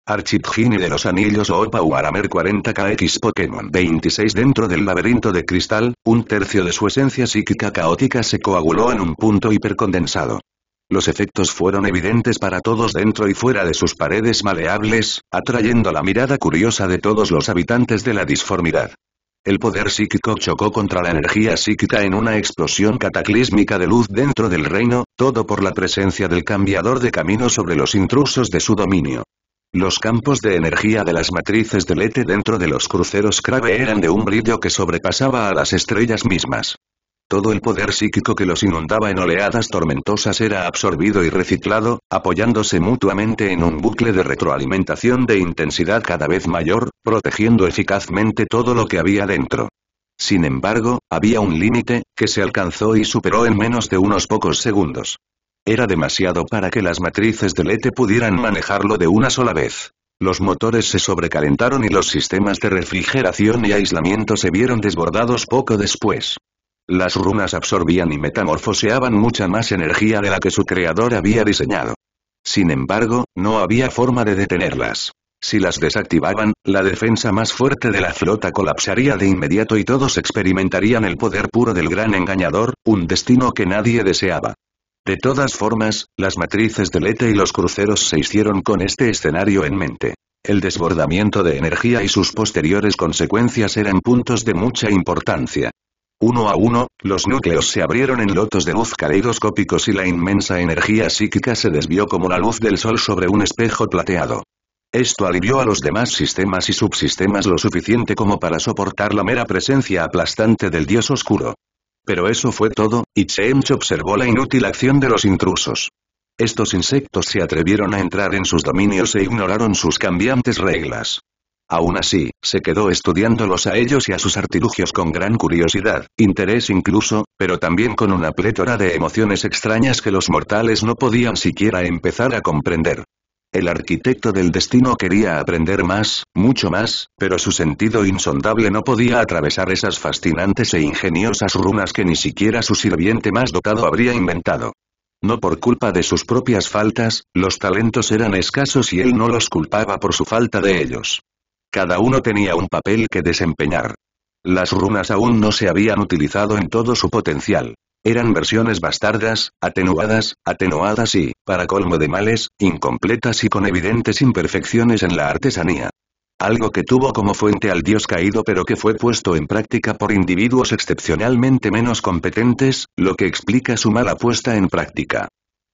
Architgini de los Anillos o Opawaramer 40kx Pokémon 26 dentro del laberinto de cristal, un tercio de su esencia psíquica caótica se coaguló en un punto hipercondensado. Los efectos fueron evidentes para todos dentro y fuera de sus paredes maleables, atrayendo la mirada curiosa de todos los habitantes de la disformidad. El poder psíquico chocó contra la energía psíquica en una explosión cataclísmica de luz dentro del reino, todo por la presencia del cambiador de camino sobre los intrusos de su dominio. Los campos de energía de las matrices del ETE dentro de los cruceros Crave eran de un brillo que sobrepasaba a las estrellas mismas. Todo el poder psíquico que los inundaba en oleadas tormentosas era absorbido y reciclado, apoyándose mutuamente en un bucle de retroalimentación de intensidad cada vez mayor, protegiendo eficazmente todo lo que había dentro. Sin embargo, había un límite, que se alcanzó y superó en menos de unos pocos segundos. Era demasiado para que las matrices del ETE pudieran manejarlo de una sola vez. Los motores se sobrecalentaron y los sistemas de refrigeración y aislamiento se vieron desbordados poco después. Las runas absorbían y metamorfoseaban mucha más energía de la que su creador había diseñado. Sin embargo, no había forma de detenerlas. Si las desactivaban, la defensa más fuerte de la flota colapsaría de inmediato y todos experimentarían el poder puro del gran engañador, un destino que nadie deseaba. De todas formas, las matrices del ETE y los cruceros se hicieron con este escenario en mente. El desbordamiento de energía y sus posteriores consecuencias eran puntos de mucha importancia. Uno a uno, los núcleos se abrieron en lotos de luz caleidoscópicos y la inmensa energía psíquica se desvió como la luz del sol sobre un espejo plateado. Esto alivió a los demás sistemas y subsistemas lo suficiente como para soportar la mera presencia aplastante del dios oscuro. Pero eso fue todo, y Chemch observó la inútil acción de los intrusos. Estos insectos se atrevieron a entrar en sus dominios e ignoraron sus cambiantes reglas. Aún así, se quedó estudiándolos a ellos y a sus artilugios con gran curiosidad, interés incluso, pero también con una plétora de emociones extrañas que los mortales no podían siquiera empezar a comprender. El arquitecto del destino quería aprender más, mucho más, pero su sentido insondable no podía atravesar esas fascinantes e ingeniosas runas que ni siquiera su sirviente más dotado habría inventado. No por culpa de sus propias faltas, los talentos eran escasos y él no los culpaba por su falta de ellos. Cada uno tenía un papel que desempeñar. Las runas aún no se habían utilizado en todo su potencial. Eran versiones bastardas, atenuadas y, para colmo de males, incompletas y con evidentes imperfecciones en la artesanía. Algo que tuvo como fuente al dios caído pero que fue puesto en práctica por individuos excepcionalmente menos competentes, lo que explica su mala puesta en práctica.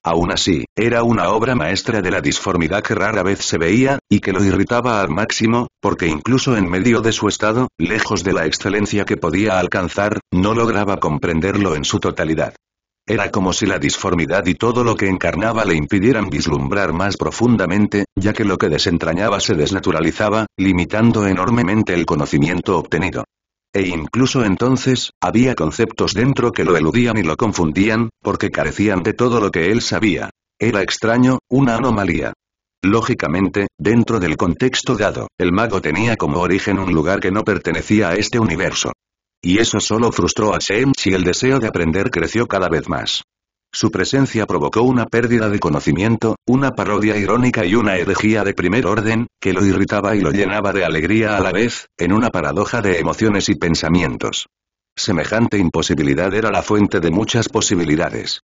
Aún así, era una obra maestra de la disformidad que rara vez se veía, y que lo irritaba al máximo, porque incluso en medio de su estado, lejos de la excelencia que podía alcanzar, no lograba comprenderlo en su totalidad. Era como si la disformidad y todo lo que encarnaba le impidieran vislumbrar más profundamente, ya que lo que desentrañaba se desnaturalizaba, limitando enormemente el conocimiento obtenido. E incluso entonces, había conceptos dentro que lo eludían y lo confundían, porque carecían de todo lo que él sabía. Era extraño, una anomalía. Lógicamente, dentro del contexto dado, el mago tenía como origen un lugar que no pertenecía a este universo. Y eso solo frustró a Chemch y el deseo de aprender creció cada vez más. Su presencia provocó una pérdida de conocimiento, una parodia irónica y una herejía de primer orden, que lo irritaba y lo llenaba de alegría a la vez, en una paradoja de emociones y pensamientos. Semejante imposibilidad era la fuente de muchas posibilidades.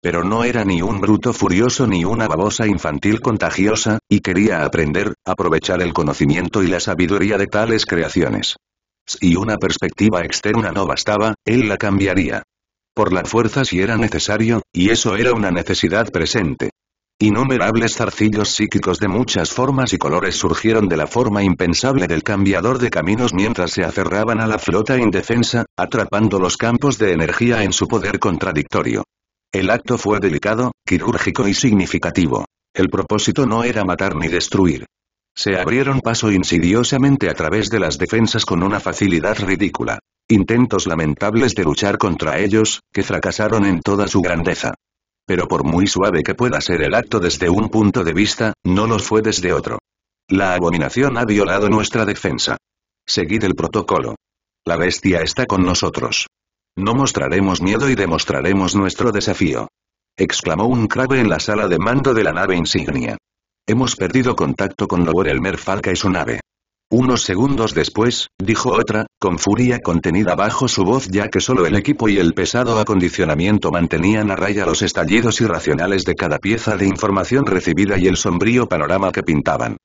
Pero no era ni un bruto furioso ni una babosa infantil contagiosa, y quería aprender, aprovechar el conocimiento y la sabiduría de tales creaciones. Si una perspectiva externa no bastaba, él la cambiaría. Por la fuerza si era necesario, y eso era una necesidad presente. Innumerables zarcillos psíquicos de muchas formas y colores surgieron de la forma impensable del cambiador de caminos mientras se aferraban a la flota indefensa, atrapando los campos de energía en su poder contradictorio. El acto fue delicado, quirúrgico y significativo. El propósito no era matar ni destruir. Se abrieron paso insidiosamente a través de las defensas con una facilidad ridícula. Intentos lamentables de luchar contra ellos, que fracasaron en toda su grandeza. Pero por muy suave que pueda ser el acto desde un punto de vista, no lo fue desde otro. La abominación ha violado nuestra defensa. Seguid el protocolo. La bestia está con nosotros. No mostraremos miedo y demostraremos nuestro desafío. Exclamó un Crave en la sala de mando de la nave insignia. Hemos perdido contacto con Lower Elmer Falca y su nave. Unos segundos después, dijo otra, con furia contenida bajo su voz ya que solo el equipo y el pesado acondicionamiento mantenían a raya los estallidos irracionales de cada pieza de información recibida y el sombrío panorama que pintaban.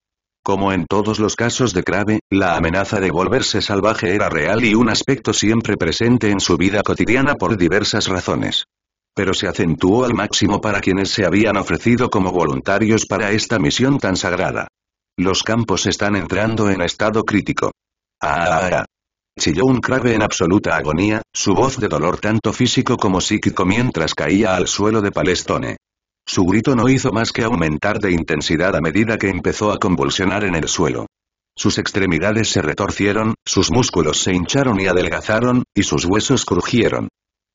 Como en todos los casos de Crave, la amenaza de volverse salvaje era real y un aspecto siempre presente en su vida cotidiana por diversas razones. Pero se acentuó al máximo para quienes se habían ofrecido como voluntarios para esta misión tan sagrada. Los campos están entrando en estado crítico. ¡Ah! Chilló un Crave en absoluta agonía, su voz de dolor tanto físico como psíquico mientras caía al suelo de Palestone. Su grito no hizo más que aumentar de intensidad a medida que empezó a convulsionar en el suelo. Sus extremidades se retorcieron, sus músculos se hincharon y adelgazaron, y sus huesos crujieron.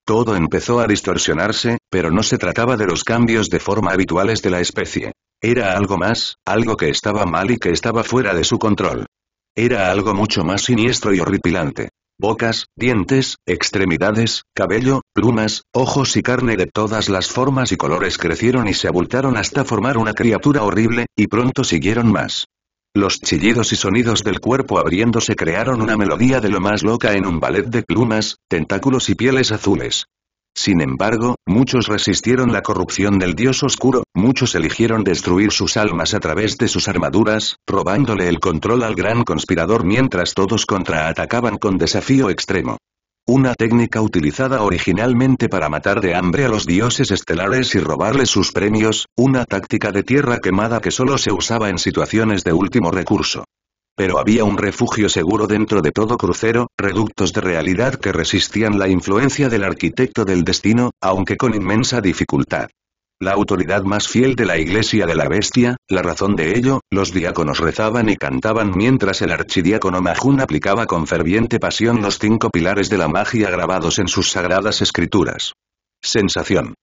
Todo empezó a distorsionarse, pero no se trataba de los cambios de forma habituales de la especie. Era algo más, algo que estaba mal y que estaba fuera de su control. Era algo mucho más siniestro y horripilante. Bocas, dientes, extremidades, cabello, plumas, ojos y carne de todas las formas y colores crecieron y se abultaron hasta formar una criatura horrible, y pronto siguieron más. Los chillidos y sonidos del cuerpo abriéndose crearon una melodía de lo más loca en un ballet de plumas, tentáculos y pieles azules. Sin embargo, muchos resistieron la corrupción del dios oscuro, muchos eligieron destruir sus almas a través de sus armaduras, robándole el control al gran conspirador mientras todos contraatacaban con desafío extremo. Una técnica utilizada originalmente para matar de hambre a los dioses estelares y robarles sus premios, una táctica de tierra quemada que solo se usaba en situaciones de último recurso. Pero había un refugio seguro dentro de todo crucero, reductos de realidad que resistían la influencia del arquitecto del destino, aunque con inmensa dificultad. La autoridad más fiel de la Iglesia de la Bestia, la razón de ello, los diáconos rezaban y cantaban mientras el archidiácono Mahun aplicaba con ferviente pasión los 5 pilares de la magia grabados en sus sagradas escrituras. Sensación.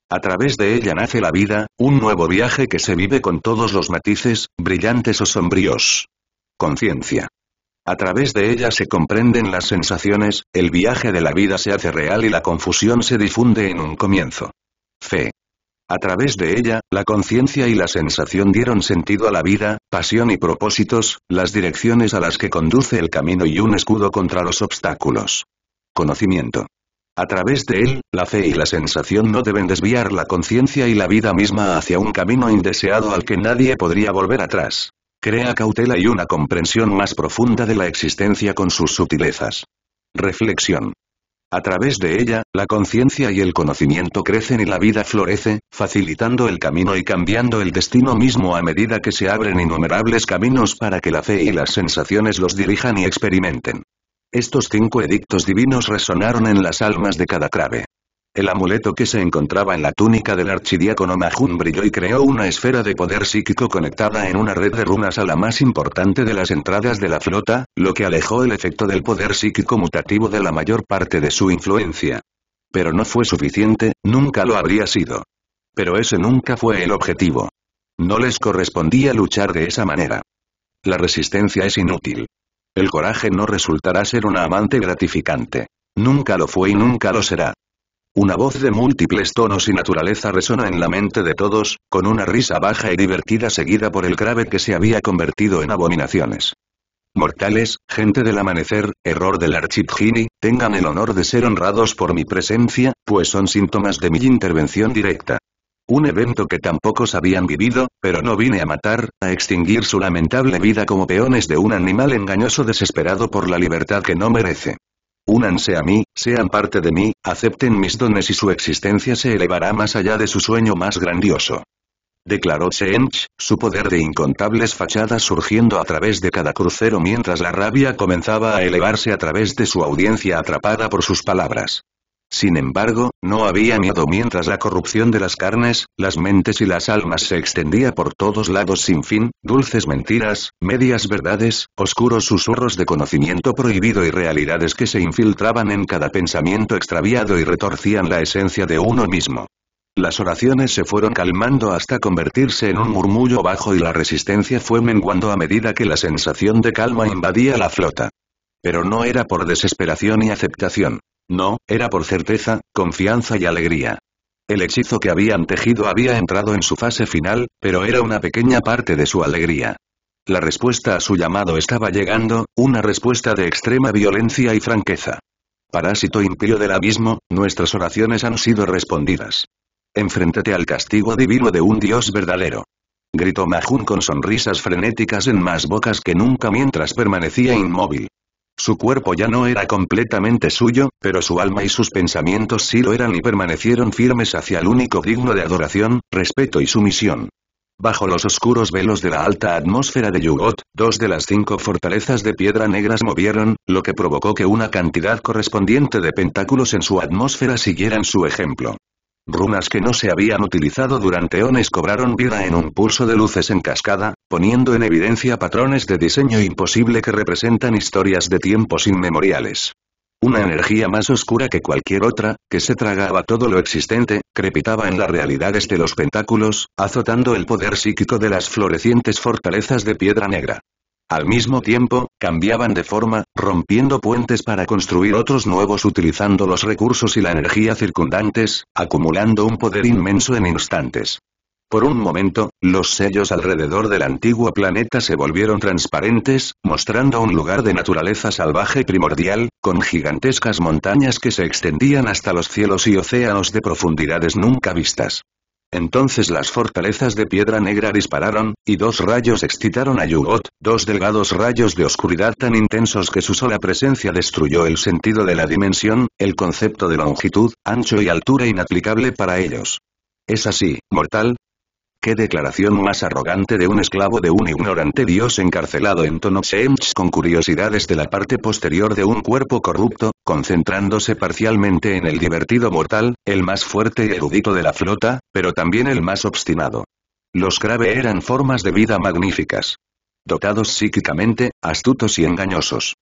A través de ella nace la vida, un nuevo viaje que se vive con todos los matices, brillantes o sombríos. Conciencia. A través de ella se comprenden las sensaciones, el viaje de la vida se hace real y la confusión se difunde en un comienzo. Fe. A través de ella, la conciencia y la sensación dieron sentido a la vida, pasión y propósitos, las direcciones a las que conduce el camino y un escudo contra los obstáculos. Conocimiento. A través de él, la fe y la sensación no deben desviar la conciencia y la vida misma hacia un camino indeseado al que nadie podría volver atrás. Crea cautela y una comprensión más profunda de la existencia con sus sutilezas. Reflexión. A través de ella, la conciencia y el conocimiento crecen y la vida florece, facilitando el camino y cambiando el destino mismo a medida que se abren innumerables caminos para que la fe y las sensaciones los dirijan y experimenten. Estos 5 edictos divinos resonaron en las almas de cada Crave. El amuleto que se encontraba en la túnica del archidiácono Mahun brilló y creó una esfera de poder psíquico conectada en una red de runas a la más importante de las entradas de la flota, lo que alejó el efecto del poder psíquico mutativo de la mayor parte de su influencia. Pero no fue suficiente, nunca lo habría sido. Pero ese nunca fue el objetivo. No les correspondía luchar de esa manera. La resistencia es inútil. El coraje no resultará ser una amante gratificante. Nunca lo fue y nunca lo será. Una voz de múltiples tonos y naturaleza resonó en la mente de todos, con una risa baja y divertida seguida por el Crave que se había convertido en abominaciones. Mortales, gente del amanecer, error del Archidjini, tengan el honor de ser honrados por mi presencia, pues son síntomas de mi intervención directa. Un evento que tan pocos habían vivido, pero no vine a matar, a extinguir su lamentable vida como peones de un animal engañoso desesperado por la libertad que no merece. Únanse a mí, sean parte de mí, acepten mis dones y su existencia se elevará más allá de su sueño más grandioso. Declaró Seench, su poder de incontables fachadas surgiendo a través de cada crucero mientras la rabia comenzaba a elevarse a través de su audiencia atrapada por sus palabras. Sin embargo, no había miedo mientras la corrupción de las carnes, las mentes y las almas se extendía por todos lados sin fin, dulces mentiras, medias verdades, oscuros susurros de conocimiento prohibido y realidades que se infiltraban en cada pensamiento extraviado y retorcían la esencia de uno mismo. Las oraciones se fueron calmando hasta convertirse en un murmullo bajo y la resistencia fue menguando a medida que la sensación de calma invadía la flota. Pero no era por desesperación y aceptación. No, era por certeza, confianza y alegría. El hechizo que habían tejido había entrado en su fase final, pero era una pequeña parte de su alegría. La respuesta a su llamado estaba llegando, una respuesta de extrema violencia y franqueza. Parásito impío del abismo, nuestras oraciones han sido respondidas. Enfréntate al castigo divino de un Dios verdadero. Gritó Mahun con sonrisas frenéticas en más bocas que nunca mientras permanecía inmóvil. Su cuerpo ya no era completamente suyo, pero su alma y sus pensamientos sí lo eran y permanecieron firmes hacia el único digno de adoración, respeto y sumisión. Bajo los oscuros velos de la alta atmósfera de Yugot, 2 de las 5 fortalezas de piedra negra se movieron, lo que provocó que una cantidad correspondiente de pentáculos en su atmósfera siguieran su ejemplo. Runas que no se habían utilizado durante eones cobraron vida en un pulso de luces en cascada, poniendo en evidencia patrones de diseño imposible que representan historias de tiempos inmemoriales. Una energía más oscura que cualquier otra, que se tragaba todo lo existente, crepitaba en las realidades de los pentáculos, azotando el poder psíquico de las florecientes fortalezas de piedra negra. Al mismo tiempo, cambiaban de forma, rompiendo puentes para construir otros nuevos utilizando los recursos y la energía circundantes, acumulando un poder inmenso en instantes. Por un momento, los sellos alrededor del antiguo planeta se volvieron transparentes, mostrando un lugar de naturaleza salvaje primordial, con gigantescas montañas que se extendían hasta los cielos y océanos de profundidades nunca vistas. Entonces las fortalezas de piedra negra dispararon, y 2 rayos excitaron a Yugot, 2 delgados rayos de oscuridad tan intensos que su sola presencia destruyó el sentido de la dimensión, el concepto de longitud, ancho y altura inaplicable para ellos. ¿Es así, mortal? ¿Qué declaración más arrogante de un esclavo de un ignorante dios encarcelado en Tonosemch con curiosidades de la parte posterior de un cuerpo corrupto, concentrándose parcialmente en el divertido mortal, el más fuerte y erudito de la flota, pero también el más obstinado? Los Crave eran formas de vida magníficas. Dotados psíquicamente, astutos y engañosos.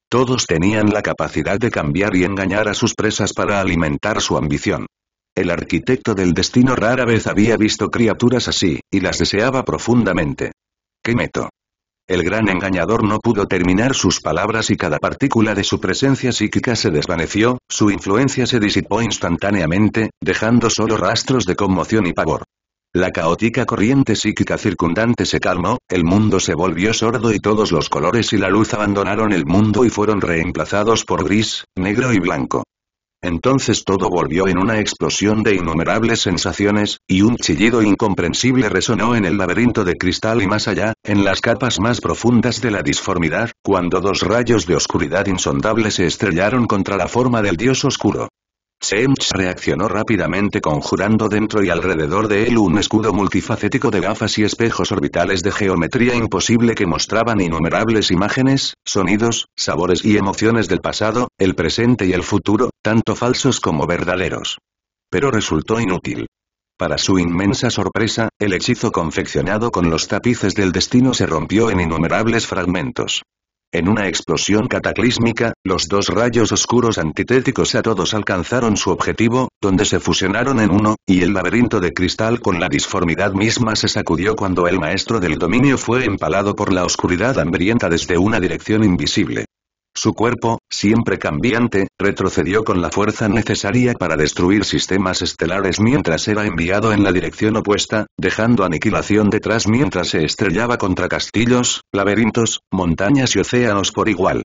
Todos tenían la capacidad de cambiar y engañar a sus presas para alimentar su ambición. El arquitecto del destino rara vez había visto criaturas así, y las deseaba profundamente. Kemeto. El gran engañador no pudo terminar sus palabras y cada partícula de su presencia psíquica se desvaneció, su influencia se disipó instantáneamente, dejando solo rastros de conmoción y pavor. La caótica corriente psíquica circundante se calmó, el mundo se volvió sordo y todos los colores y la luz abandonaron el mundo y fueron reemplazados por gris, negro y blanco. Entonces todo volvió en una explosión de innumerables sensaciones, y un chillido incomprensible resonó en el laberinto de cristal y más allá, en las capas más profundas de la disformidad, cuando 2 rayos de oscuridad insondable se estrellaron contra la forma del dios oscuro. Semch reaccionó rápidamente conjurando dentro y alrededor de él un escudo multifacético de gafas y espejos orbitales de geometría imposible que mostraban innumerables imágenes, sonidos, sabores y emociones del pasado, el presente y el futuro, tanto falsos como verdaderos. Pero resultó inútil. Para su inmensa sorpresa, el hechizo confeccionado con los tapices del destino se rompió en innumerables fragmentos. En una explosión cataclísmica, los 2 rayos oscuros antitéticos a todos alcanzaron su objetivo, donde se fusionaron en uno, y el laberinto de cristal con la disformidad misma se sacudió cuando el maestro del dominio fue empalado por la oscuridad hambrienta desde una dirección invisible. Su cuerpo, siempre cambiante, retrocedió con la fuerza necesaria para destruir sistemas estelares mientras era enviado en la dirección opuesta, dejando aniquilación detrás mientras se estrellaba contra castillos, laberintos, montañas y océanos por igual.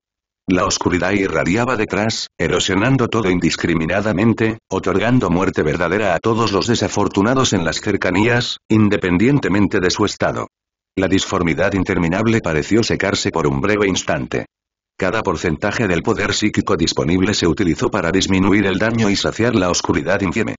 La oscuridad irradiaba detrás, erosionando todo indiscriminadamente, otorgando muerte verdadera a todos los desafortunados en las cercanías, independientemente de su estado. La disformidad interminable pareció secarse por un breve instante. Cada porcentaje del poder psíquico disponible se utilizó para disminuir el daño y saciar la oscuridad infame.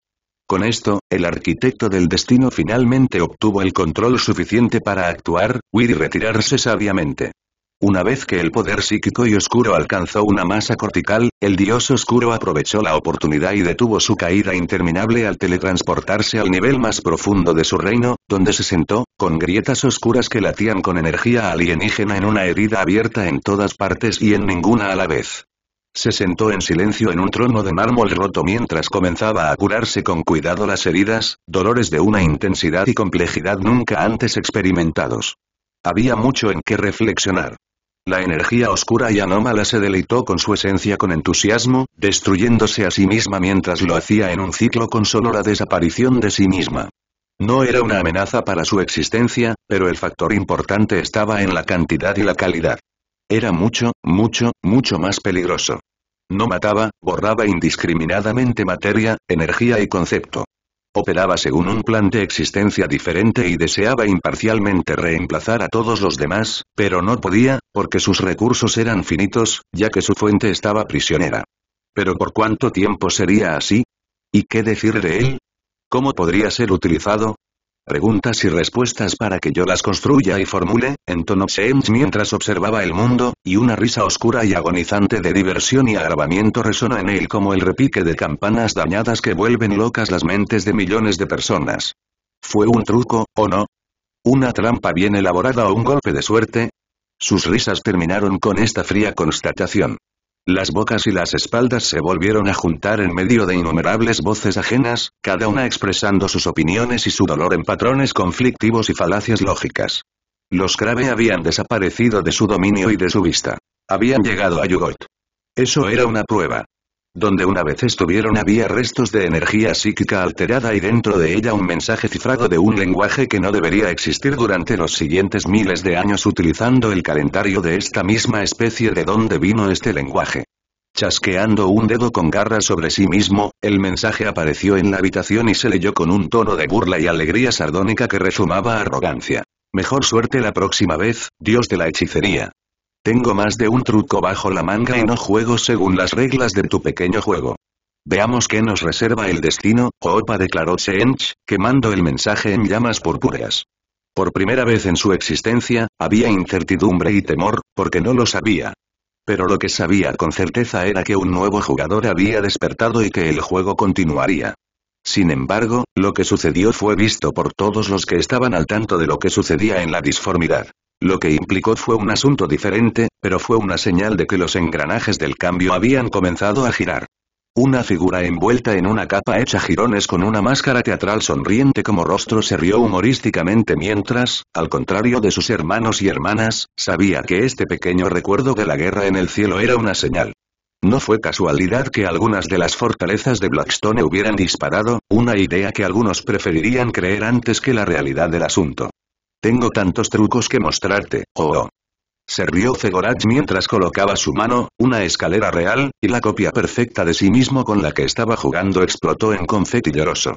Con esto, el arquitecto del destino finalmente obtuvo el control suficiente para actuar, huir y retirarse sabiamente. Una vez que el poder psíquico y oscuro alcanzó una masa cortical, el dios oscuro aprovechó la oportunidad y detuvo su caída interminable al teletransportarse al nivel más profundo de su reino, donde se sentó, con grietas oscuras que latían con energía alienígena en una herida abierta en todas partes y en ninguna a la vez. Se sentó en silencio en un trono de mármol roto mientras comenzaba a curarse con cuidado las heridas, dolores de una intensidad y complejidad nunca antes experimentados. Había mucho en qué reflexionar. La energía oscura y anómala se deleitó con su esencia con entusiasmo, destruyéndose a sí misma mientras lo hacía en un ciclo con solo la desaparición de sí misma. No era una amenaza para su existencia, pero el factor importante estaba en la cantidad y la calidad. Era mucho, mucho, mucho más peligroso. No mataba, borraba indiscriminadamente materia, energía y concepto. Operaba según un plan de existencia diferente y deseaba imparcialmente reemplazar a todos los demás, pero no podía, porque sus recursos eran finitos, ya que su fuente estaba prisionera. ¿Pero por cuánto tiempo sería así? ¿Y qué decir de él? ¿Cómo podría ser utilizado? Preguntas y respuestas para que yo las construya y formule, entonó Shench mientras observaba el mundo, y una risa oscura y agonizante de diversión y agravamiento resonó en él como el repique de campanas dañadas que vuelven locas las mentes de millones de personas. ¿Fue un truco, o no? ¿Una trampa bien elaborada o un golpe de suerte? Sus risas terminaron con esta fría constatación. Las bocas y las espaldas se volvieron a juntar en medio de innumerables voces ajenas, cada una expresando sus opiniones y su dolor en patrones conflictivos y falacias lógicas. Los Crave habían desaparecido de su dominio y de su vista. Habían llegado a Yugot. Eso era una prueba. Donde una vez estuvieron había restos de energía psíquica alterada y dentro de ella un mensaje cifrado de un lenguaje que no debería existir durante los siguientes miles de años utilizando el calendario de esta misma especie de donde vino este lenguaje. Chasqueando un dedo con garras sobre sí mismo, el mensaje apareció en la habitación y se leyó con un tono de burla y alegría sardónica que rezumaba arrogancia. Mejor suerte la próxima vez, dios de la hechicería. Tengo más de un truco bajo la manga y no juego según las reglas de tu pequeño juego. Veamos qué nos reserva el destino, Opa, declaró Shench, quemando el mensaje en llamas purpúreas. Por primera vez en su existencia, había incertidumbre y temor, porque no lo sabía. Pero lo que sabía con certeza era que un nuevo jugador había despertado y que el juego continuaría. Sin embargo, lo que sucedió fue visto por todos los que estaban al tanto de lo que sucedía en la disformidad. Lo que implicó fue un asunto diferente, pero fue una señal de que los engranajes del cambio habían comenzado a girar. Una figura envuelta en una capa hecha jirones con una máscara teatral sonriente como rostro se rió humorísticamente mientras, al contrario de sus hermanos y hermanas, sabía que este pequeño recuerdo de la guerra en el cielo era una señal. No fue casualidad que algunas de las fortalezas de Blackstone hubieran disparado, una idea que algunos preferirían creer antes que la realidad del asunto. Tengo tantos trucos que mostrarte, oh. Se rió Zegorach mientras colocaba su mano, una escalera real, y la copia perfecta de sí mismo con la que estaba jugando explotó en confeti lloroso.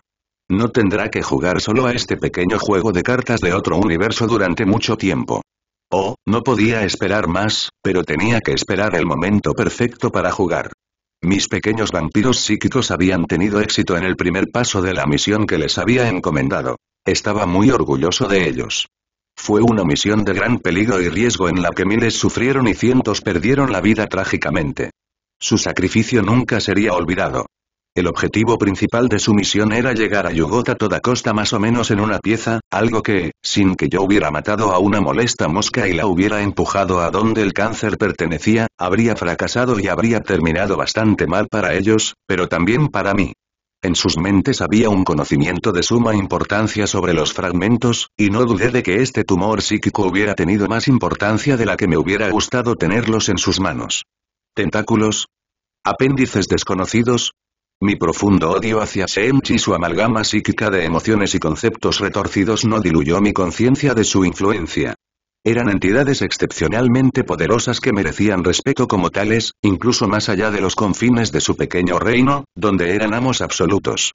No tendrá que jugar solo a este pequeño juego de cartas de otro universo durante mucho tiempo. Oh, no podía esperar más, pero tenía que esperar el momento perfecto para jugar. Mis pequeños vampiros psíquicos habían tenido éxito en el primer paso de la misión que les había encomendado. Estaba muy orgulloso de ellos. Fue una misión de gran peligro y riesgo en la que miles sufrieron y cientos perdieron la vida trágicamente. Su sacrificio nunca sería olvidado. El objetivo principal de su misión era llegar a Yugot a toda costa más o menos en una pieza, algo que, sin que yo hubiera matado a una molesta mosca y la hubiera empujado a donde el cáncer pertenecía, habría fracasado y habría terminado bastante mal para ellos, pero también para mí. En sus mentes había un conocimiento de suma importancia sobre los fragmentos, y no dudé de que este tumor psíquico hubiera tenido más importancia de la que me hubiera gustado tenerlos en sus manos. ¿Tentáculos? ¿Apéndices desconocidos? Mi profundo odio hacia Shench y su amalgama psíquica de emociones y conceptos retorcidos no diluyó mi conciencia de su influencia. Eran entidades excepcionalmente poderosas que merecían respeto como tales, incluso más allá de los confines de su pequeño reino, donde eran amos absolutos.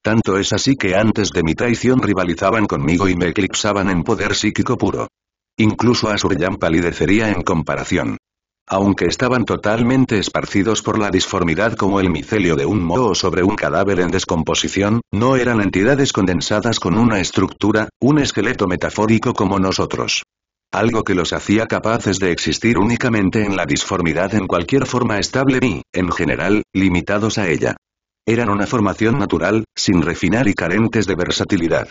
Tanto es así que antes de mi traición rivalizaban conmigo y me eclipsaban en poder psíquico puro. Incluso Asuryan palidecería en comparación. Aunque estaban totalmente esparcidos por la disformidad como el micelio de un moho sobre un cadáver en descomposición, no eran entidades condensadas con una estructura, un esqueleto metafórico como nosotros. Algo que los hacía capaces de existir únicamente en la disformidad en cualquier forma estable y, en general, limitados a ella. Eran una formación natural, sin refinar y carentes de versatilidad.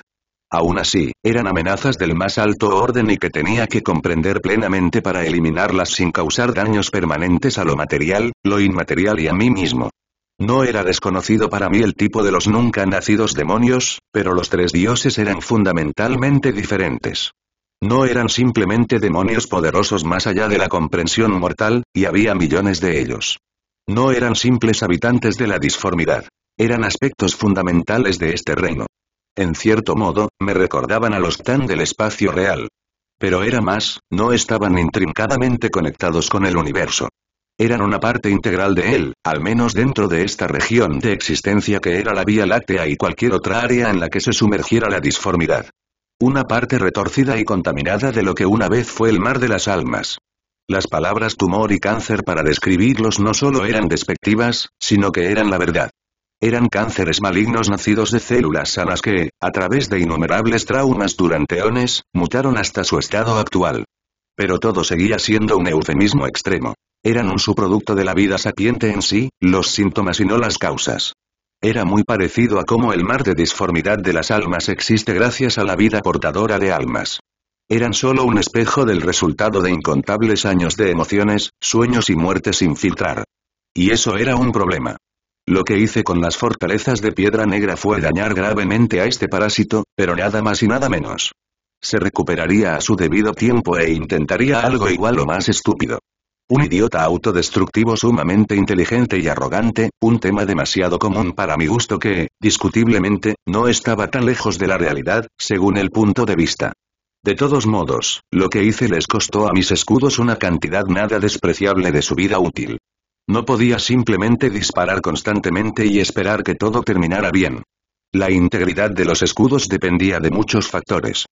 Aún así, eran amenazas del más alto orden y que tenía que comprender plenamente para eliminarlas sin causar daños permanentes a lo material, lo inmaterial y a mí mismo. No era desconocido para mí el tipo de los nunca nacidos demonios, pero los tres dioses eran fundamentalmente diferentes. No eran simplemente demonios poderosos más allá de la comprensión mortal, y había millones de ellos. No eran simples habitantes de la disformidad. Eran aspectos fundamentales de este reino. En cierto modo, me recordaban a los Tan del espacio real. Pero era más, no estaban intrincadamente conectados con el universo. Eran una parte integral de él, al menos dentro de esta región de existencia que era la Vía Láctea y cualquier otra área en la que se sumergiera la disformidad. Una parte retorcida y contaminada de lo que una vez fue el mar de las almas. Las palabras tumor y cáncer para describirlos no solo eran despectivas, sino que eran la verdad. Eran cánceres malignos nacidos de células sanas que, a través de innumerables traumas durante eones, mutaron hasta su estado actual. Pero todo seguía siendo un eufemismo extremo. Eran un subproducto de la vida sapiente en sí, los síntomas y no las causas. Era muy parecido a cómo el mar de disformidad de las almas existe gracias a la vida portadora de almas. Eran solo un espejo del resultado de incontables años de emociones, sueños y muerte sin filtrar. Y eso era un problema. Lo que hice con las fortalezas de piedra negra fue dañar gravemente a este parásito, pero nada más y nada menos. Se recuperaría a su debido tiempo e intentaría algo igual o más estúpido. Un idiota autodestructivo sumamente inteligente y arrogante, un tema demasiado común para mi gusto que, discutiblemente, no estaba tan lejos de la realidad, según el punto de vista. De todos modos, lo que hice les costó a mis escudos una cantidad nada despreciable de su vida útil. No podía simplemente disparar constantemente y esperar que todo terminara bien. La integridad de los escudos dependía de muchos factores.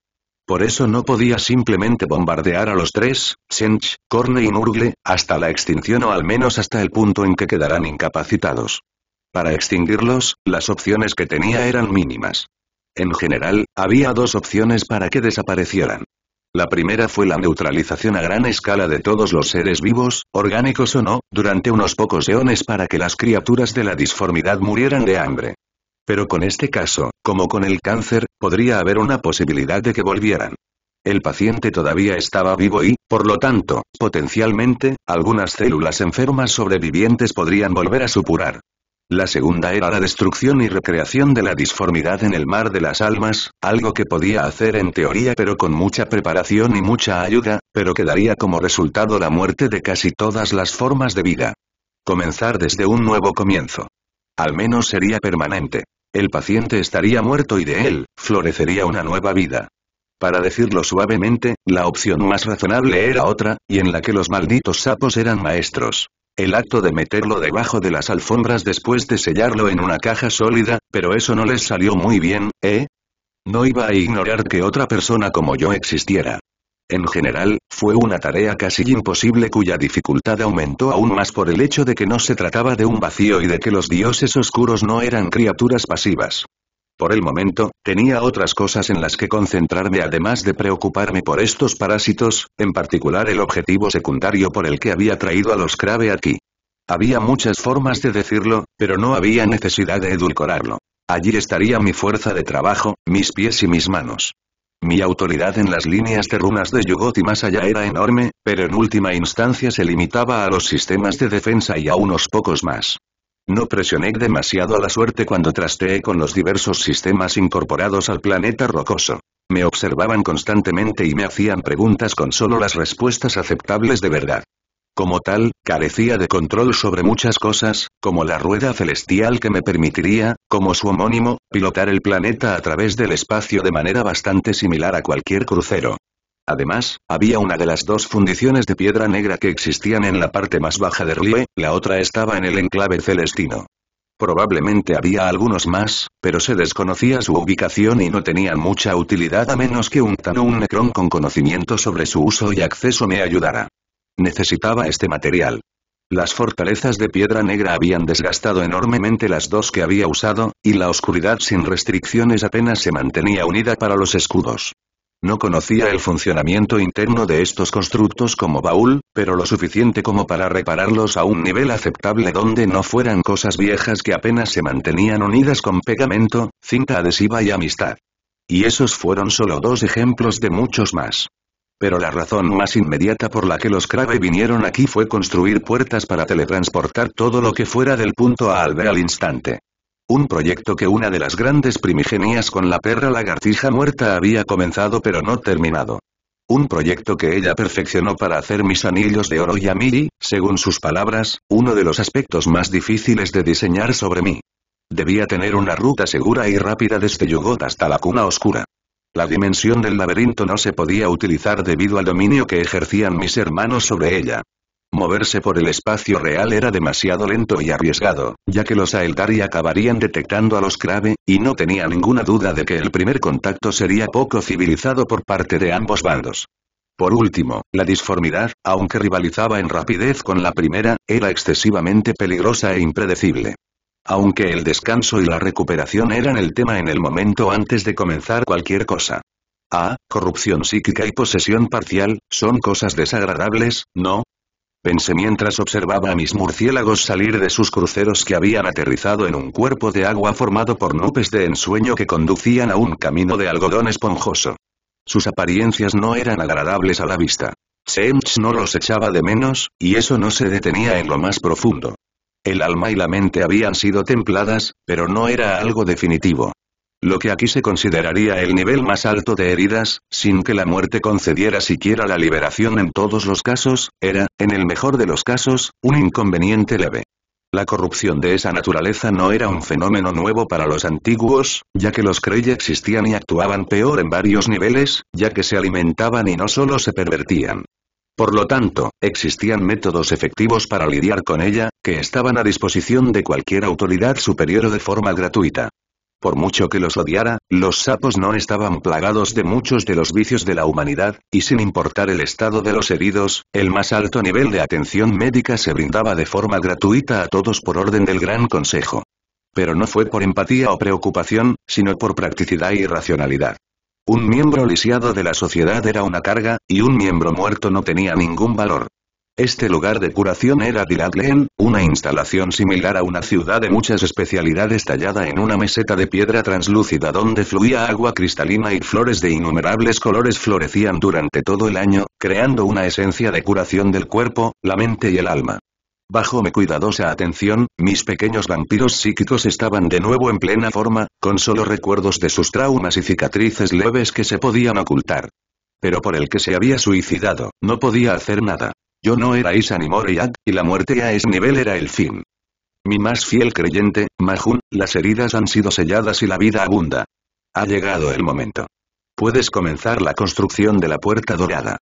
Por eso no podía simplemente bombardear a los tres, Sench, Korne y Nurgle, hasta la extinción o al menos hasta el punto en que quedarán incapacitados. Para extinguirlos, las opciones que tenía eran mínimas. En general, había dos opciones para que desaparecieran. La primera fue la neutralización a gran escala de todos los seres vivos, orgánicos o no, durante unos pocos eones para que las criaturas de la disformidad murieran de hambre. Pero con este caso, como con el cáncer, podría haber una posibilidad de que volvieran. El paciente todavía estaba vivo y, por lo tanto, potencialmente, algunas células enfermas sobrevivientes podrían volver a supurar. La segunda era la destrucción y recreación de la disformidad en el mar de las almas, algo que podía hacer en teoría pero con mucha preparación y mucha ayuda, pero que daría como resultado la muerte de casi todas las formas de vida. Comenzar desde un nuevo comienzo. Al menos sería permanente. El paciente estaría muerto y de él, florecería una nueva vida. Para decirlo suavemente, la opción más razonable era otra, y en la que los malditos sapos eran maestros. El acto de meterlo debajo de las alfombras después de sellarlo en una caja sólida, pero eso no les salió muy bien, ¿eh? No iba a ignorar que otra persona como yo existiera. En general, fue una tarea casi imposible cuya dificultad aumentó aún más por el hecho de que no se trataba de un vacío y de que los dioses oscuros no eran criaturas pasivas. Por el momento, tenía otras cosas en las que concentrarme además de preocuparme por estos parásitos, en particular el objetivo secundario por el que había traído a los Crave aquí. Había muchas formas de decirlo, pero no había necesidad de edulcorarlo. Allí estaría mi fuerza de trabajo, mis pies y mis manos. Mi autoridad en las líneas de runas de Yugoth y más allá era enorme, pero en última instancia se limitaba a los sistemas de defensa y a unos pocos más. No presioné demasiado a la suerte cuando trasteé con los diversos sistemas incorporados al planeta rocoso. Me observaban constantemente y me hacían preguntas con solo las respuestas aceptables de verdad. Como tal, carecía de control sobre muchas cosas, como la rueda celestial que me permitiría, como su homónimo, pilotar el planeta a través del espacio de manera bastante similar a cualquier crucero. Además, había una de las dos fundiciones de piedra negra que existían en la parte más baja de Rlie, la otra estaba en el enclave celestino. Probablemente había algunos más, pero se desconocía su ubicación y no tenían mucha utilidad a menos que un Tan o un Necron con conocimiento sobre su uso y acceso me ayudara. Necesitaba este material. Las fortalezas de piedra negra habían desgastado enormemente las dos que había usado, y la oscuridad sin restricciones apenas se mantenía unida para los escudos. No conocía el funcionamiento interno de estos constructos como baúl, pero lo suficiente como para repararlos a un nivel aceptable donde no fueran cosas viejas que apenas se mantenían unidas con pegamento, cinta adhesiva y amistad. Y esos fueron solo dos ejemplos de muchos más. Pero la razón más inmediata por la que los Crave vinieron aquí fue construir puertas para teletransportar todo lo que fuera del punto A al B al instante. Un proyecto que una de las grandes primigenias con la perra lagartija muerta había comenzado pero no terminado. Un proyecto que ella perfeccionó para hacer mis anillos de oro y a mí, según sus palabras, uno de los aspectos más difíciles de diseñar sobre mí. Debía tener una ruta segura y rápida desde Yugot hasta la cuna oscura. La dimensión del laberinto no se podía utilizar debido al dominio que ejercían mis hermanos sobre ella. Moverse por el espacio real era demasiado lento y arriesgado, ya que los Aeldari acabarían detectando a los Crave, y no tenía ninguna duda de que el primer contacto sería poco civilizado por parte de ambos bandos. Por último, la disformidad, aunque rivalizaba en rapidez con la primera, era excesivamente peligrosa e impredecible. Aunque el descanso y la recuperación eran el tema en el momento antes de comenzar cualquier cosa. Corrupción psíquica y posesión parcial, son cosas desagradables, ¿no? Pensé mientras observaba a mis murciélagos salir de sus cruceros que habían aterrizado en un cuerpo de agua formado por nubes de ensueño que conducían a un camino de algodón esponjoso. Sus apariencias no eran agradables a la vista. Semch no los echaba de menos, y eso no se detenía en lo más profundo. El alma y la mente habían sido templadas, pero no era algo definitivo. Lo que aquí se consideraría el nivel más alto de heridas, sin que la muerte concediera siquiera la liberación en todos los casos, era, en el mejor de los casos, un inconveniente leve. La corrupción de esa naturaleza no era un fenómeno nuevo para los antiguos, ya que los Kree existían y actuaban peor en varios niveles, ya que se alimentaban y no solo se pervertían. Por lo tanto, existían métodos efectivos para lidiar con ella, que estaban a disposición de cualquier autoridad superior o de forma gratuita. Por mucho que los odiara, los sapos no estaban plagados de muchos de los vicios de la humanidad, y sin importar el estado de los heridos, el más alto nivel de atención médica se brindaba de forma gratuita a todos por orden del Gran Consejo. Pero no fue por empatía o preocupación, sino por practicidad y racionalidad. Un miembro lisiado de la sociedad era una carga, y un miembro muerto no tenía ningún valor. Este lugar de curación era Dilatlen, una instalación similar a una ciudad de muchas especialidades tallada en una meseta de piedra translúcida donde fluía agua cristalina y flores de innumerables colores florecían durante todo el año, creando una esencia de curación del cuerpo, la mente y el alma. Bajo mi cuidadosa atención, mis pequeños vampiros psíquicos estaban de nuevo en plena forma, con solo recuerdos de sus traumas y cicatrices leves que se podían ocultar. Pero por el que se había suicidado, no podía hacer nada. Yo no era Isa ni Moriat, y la muerte a ese nivel era el fin. Mi más fiel creyente, Mahun, las heridas han sido selladas y la vida abunda. Ha llegado el momento. Puedes comenzar la construcción de la puerta dorada.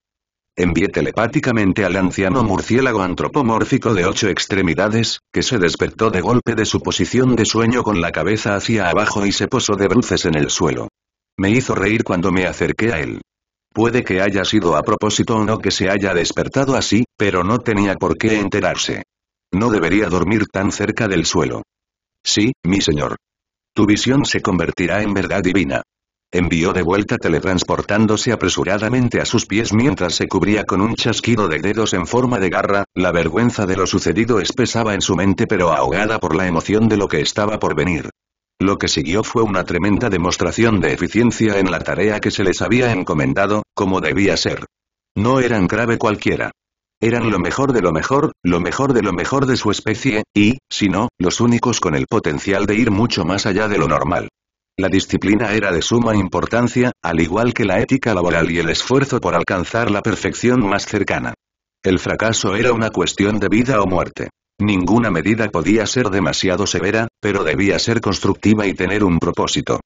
Envié telepáticamente al anciano murciélago antropomórfico de 8 extremidades, que se despertó de golpe de su posición de sueño con la cabeza hacia abajo y se posó de bruces en el suelo. Me hizo reír cuando me acerqué a él. Puede que haya sido a propósito o no que se haya despertado así, pero no tenía por qué enterarse. No debería dormir tan cerca del suelo. Sí, mi señor. Tu visión se convertirá en verdad divina. Envió de vuelta teletransportándose apresuradamente a sus pies mientras se cubría con un chasquido de dedos en forma de garra, la vergüenza de lo sucedido espesaba en su mente pero ahogada por la emoción de lo que estaba por venir. Lo que siguió fue una tremenda demostración de eficiencia en la tarea que se les había encomendado, como debía ser. No eran Crave cualquiera. Eran lo mejor de lo mejor de lo mejor de su especie, y, si no, los únicos con el potencial de ir mucho más allá de lo normal. La disciplina era de suma importancia, al igual que la ética laboral y el esfuerzo por alcanzar la perfección más cercana. El fracaso era una cuestión de vida o muerte. Ninguna medida podía ser demasiado severa, pero debía ser constructiva y tener un propósito.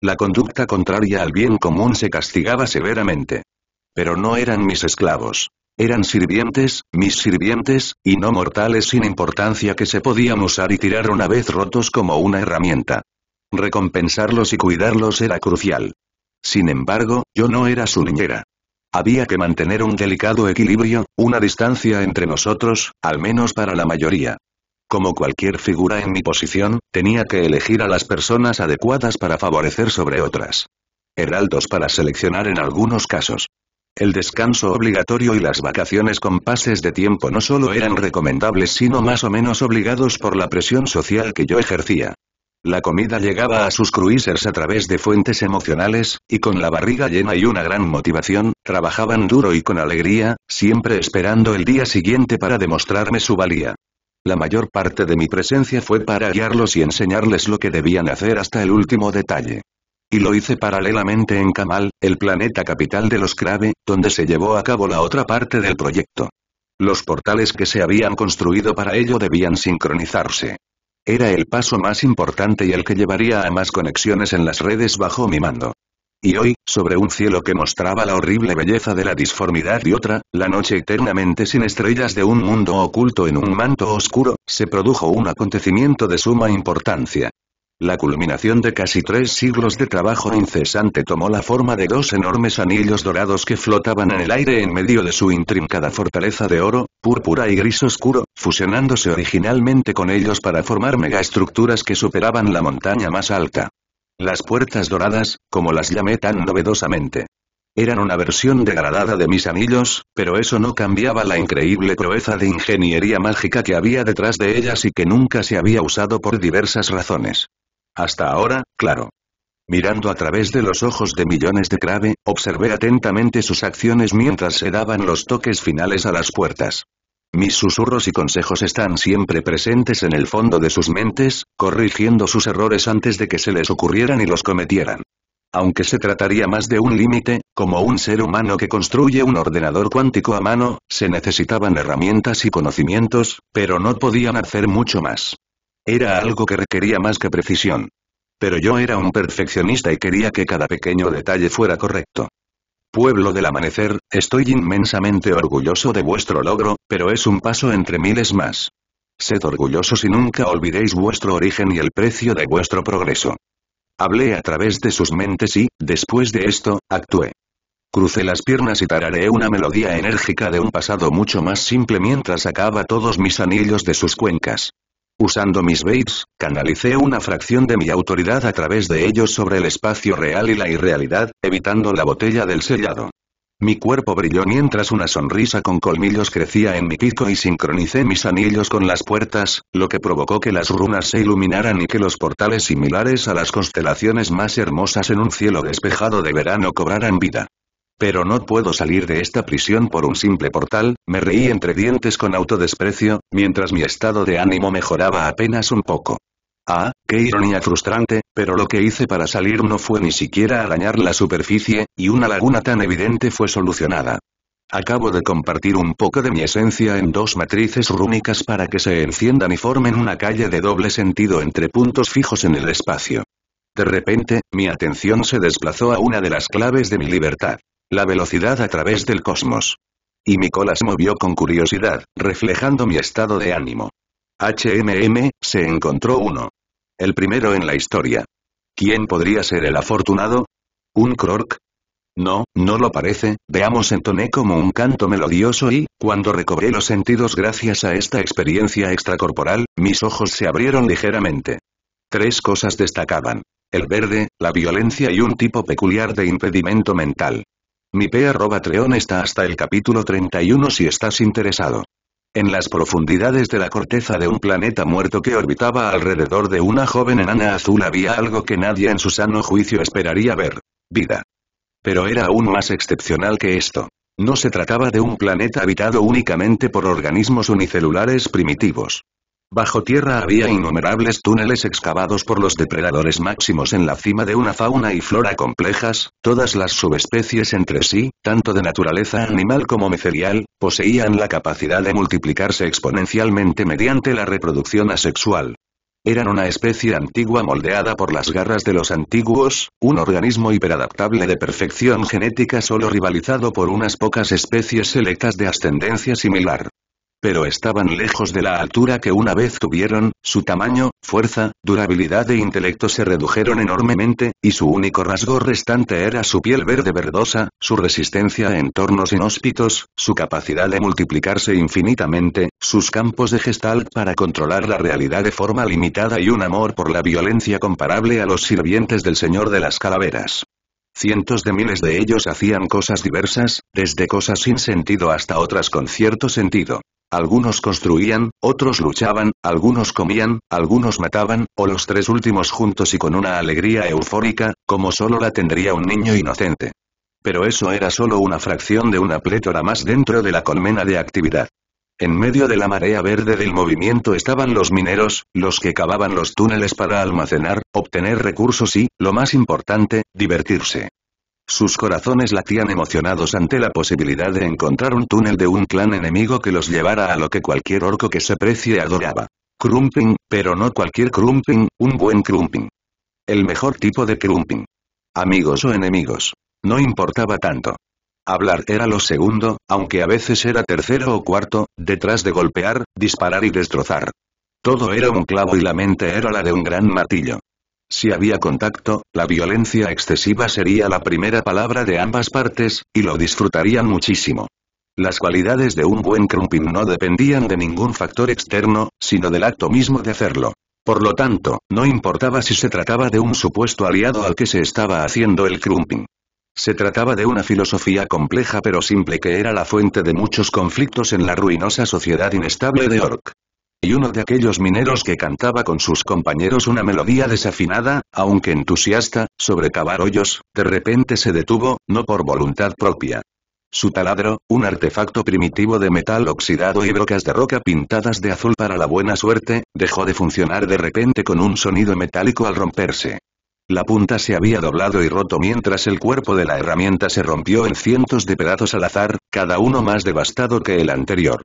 La conducta contraria al bien común se castigaba severamente. Pero no eran mis esclavos. Eran sirvientes, mis sirvientes, y no mortales sin importancia que se podían usar y tirar una vez rotos como una herramienta. Recompensarlos y cuidarlos era crucial. Sin embargo, yo no era su niñera. Había que mantener un delicado equilibrio, una distancia entre nosotros, al menos para la mayoría. Como cualquier figura en mi posición, tenía que elegir a las personas adecuadas para favorecer sobre otras. Heraldos para seleccionar en algunos casos. El descanso obligatorio y las vacaciones con pases de tiempo no solo eran recomendables sino más o menos obligados por la presión social que yo ejercía. La comida llegaba a sus cruisers a través de fuentes emocionales, y con la barriga llena y una gran motivación, trabajaban duro y con alegría, siempre esperando el día siguiente para demostrarme su valía. La mayor parte de mi presencia fue para guiarlos y enseñarles lo que debían hacer hasta el último detalle. Y lo hice paralelamente en Kamal, el planeta capital de los Krave, donde se llevó a cabo la otra parte del proyecto. Los portales que se habían construido para ello debían sincronizarse. Era el paso más importante y el que llevaría a más conexiones en las redes bajo mi mando. Y hoy, sobre un cielo que mostraba la horrible belleza de la disformidad y otra, la noche eternamente sin estrellas de un mundo oculto en un manto oscuro, se produjo un acontecimiento de suma importancia. La culminación de casi 3 siglos de trabajo incesante tomó la forma de 2 enormes anillos dorados que flotaban en el aire en medio de su intrincada fortaleza de oro, púrpura y gris oscuro, fusionándose originalmente con ellos para formar megaestructuras que superaban la montaña más alta. Las puertas doradas, como las llamé tan novedosamente. Eran una versión degradada de mis anillos, pero eso no cambiaba la increíble proeza de ingeniería mágica que había detrás de ellas y que nunca se había usado por diversas razones. Hasta ahora, claro. Mirando a través de los ojos de millones de Krave, observé atentamente sus acciones mientras se daban los toques finales a las puertas. Mis susurros y consejos están siempre presentes en el fondo de sus mentes, corrigiendo sus errores antes de que se les ocurrieran y los cometieran. Aunque se trataría más de un límite, como un ser humano que construye un ordenador cuántico a mano, se necesitaban herramientas y conocimientos, pero no podían hacer mucho más. Era algo que requería más que precisión. Pero yo era un perfeccionista y quería que cada pequeño detalle fuera correcto. Pueblo del amanecer, estoy inmensamente orgulloso de vuestro logro, pero es un paso entre miles más. Sed orgullosos y nunca olvidéis vuestro origen y el precio de vuestro progreso. Hablé a través de sus mentes y, después de esto, actué. Crucé las piernas y tarareé una melodía enérgica de un pasado mucho más simple mientras sacaba todos mis anillos de sus cuencas. Usando mis baits, canalicé una fracción de mi autoridad a través de ellos sobre el espacio real y la irrealidad, evitando la botella del sellado. Mi cuerpo brilló mientras una sonrisa con colmillos crecía en mi pico y sincronicé mis anillos con las puertas, lo que provocó que las runas se iluminaran y que los portales similares a las constelaciones más hermosas en un cielo despejado de verano cobraran vida. Pero no puedo salir de esta prisión por un simple portal, me reí entre dientes con autodesprecio, mientras mi estado de ánimo mejoraba apenas un poco. Ah, qué ironía frustrante, pero lo que hice para salir no fue ni siquiera arañar la superficie, y una laguna tan evidente fue solucionada. Acabo de compartir un poco de mi esencia en 2 matrices rúnicas para que se enciendan y formen una calle de doble sentido entre puntos fijos en el espacio. De repente, mi atención se desplazó a una de las claves de mi libertad. La velocidad a través del cosmos. Y mi cola se movió con curiosidad, reflejando mi estado de ánimo. Se encontró uno. El primero en la historia. ¿Quién podría ser el afortunado? ¿Un Krork? No, no lo parece, veamos, entoné como un canto melodioso y, cuando recobré los sentidos gracias a esta experiencia extracorporal, mis ojos se abrieron ligeramente. 3 cosas destacaban. El verde, la violencia y un tipo peculiar de impedimento mental. Mi P@Treon está hasta el capítulo 31 si estás interesado. En las profundidades de la corteza de un planeta muerto que orbitaba alrededor de una joven enana azul había algo que nadie en su sano juicio esperaría ver. Vida. Pero era aún más excepcional que esto. No se trataba de un planeta habitado únicamente por organismos unicelulares primitivos. Bajo tierra había innumerables túneles excavados por los depredadores máximos en la cima de una fauna y flora complejas, todas las subespecies entre sí, tanto de naturaleza animal como micelial, poseían la capacidad de multiplicarse exponencialmente mediante la reproducción asexual. Eran una especie antigua moldeada por las garras de los antiguos, un organismo hiperadaptable de perfección genética solo rivalizado por unas pocas especies selectas de ascendencia similar. Pero estaban lejos de la altura que una vez tuvieron, su tamaño, fuerza, durabilidad e intelecto se redujeron enormemente, y su único rasgo restante era su piel verde verdosa, su resistencia a entornos inhóspitos, su capacidad de multiplicarse infinitamente, sus campos de Gestalt para controlar la realidad de forma limitada y un amor por la violencia comparable a los sirvientes del Señor de las Calaveras. Cientos de miles de ellos hacían cosas diversas, desde cosas sin sentido hasta otras con cierto sentido. Algunos construían, otros luchaban, algunos comían, algunos mataban, o los 3 últimos juntos y con una alegría eufórica, como solo la tendría un niño inocente. Pero eso era solo una fracción de una plétora más dentro de la colmena de actividad. En medio de la marea verde del movimiento estaban los mineros, los que cavaban los túneles para almacenar, obtener recursos y, lo más importante, divertirse. Sus corazones latían emocionados ante la posibilidad de encontrar un túnel de un clan enemigo que los llevara a lo que cualquier orco que se precie adoraba. Crumping, pero no cualquier crumping, un buen crumping. El mejor tipo de crumping. Amigos o enemigos. No importaba tanto. Hablar era lo segundo, aunque a veces era tercero o cuarto, detrás de golpear, disparar y destrozar. Todo era un clavo y la mente era la de un gran martillo. Si había contacto, la violencia excesiva sería la primera palabra de ambas partes, y lo disfrutarían muchísimo. Las cualidades de un buen crumping no dependían de ningún factor externo, sino del acto mismo de hacerlo. Por lo tanto, no importaba si se trataba de un supuesto aliado al que se estaba haciendo el crumping. Se trataba de una filosofía compleja pero simple que era la fuente de muchos conflictos en la ruinosa sociedad inestable de Orc. Y uno de aquellos mineros que cantaba con sus compañeros una melodía desafinada, aunque entusiasta, sobre cavar hoyos, de repente se detuvo, no por voluntad propia. Su taladro, un artefacto primitivo de metal oxidado y brocas de roca pintadas de azul para la buena suerte, dejó de funcionar de repente con un sonido metálico al romperse. La punta se había doblado y roto mientras el cuerpo de la herramienta se rompió en cientos de pedazos al azar, cada uno más devastado que el anterior.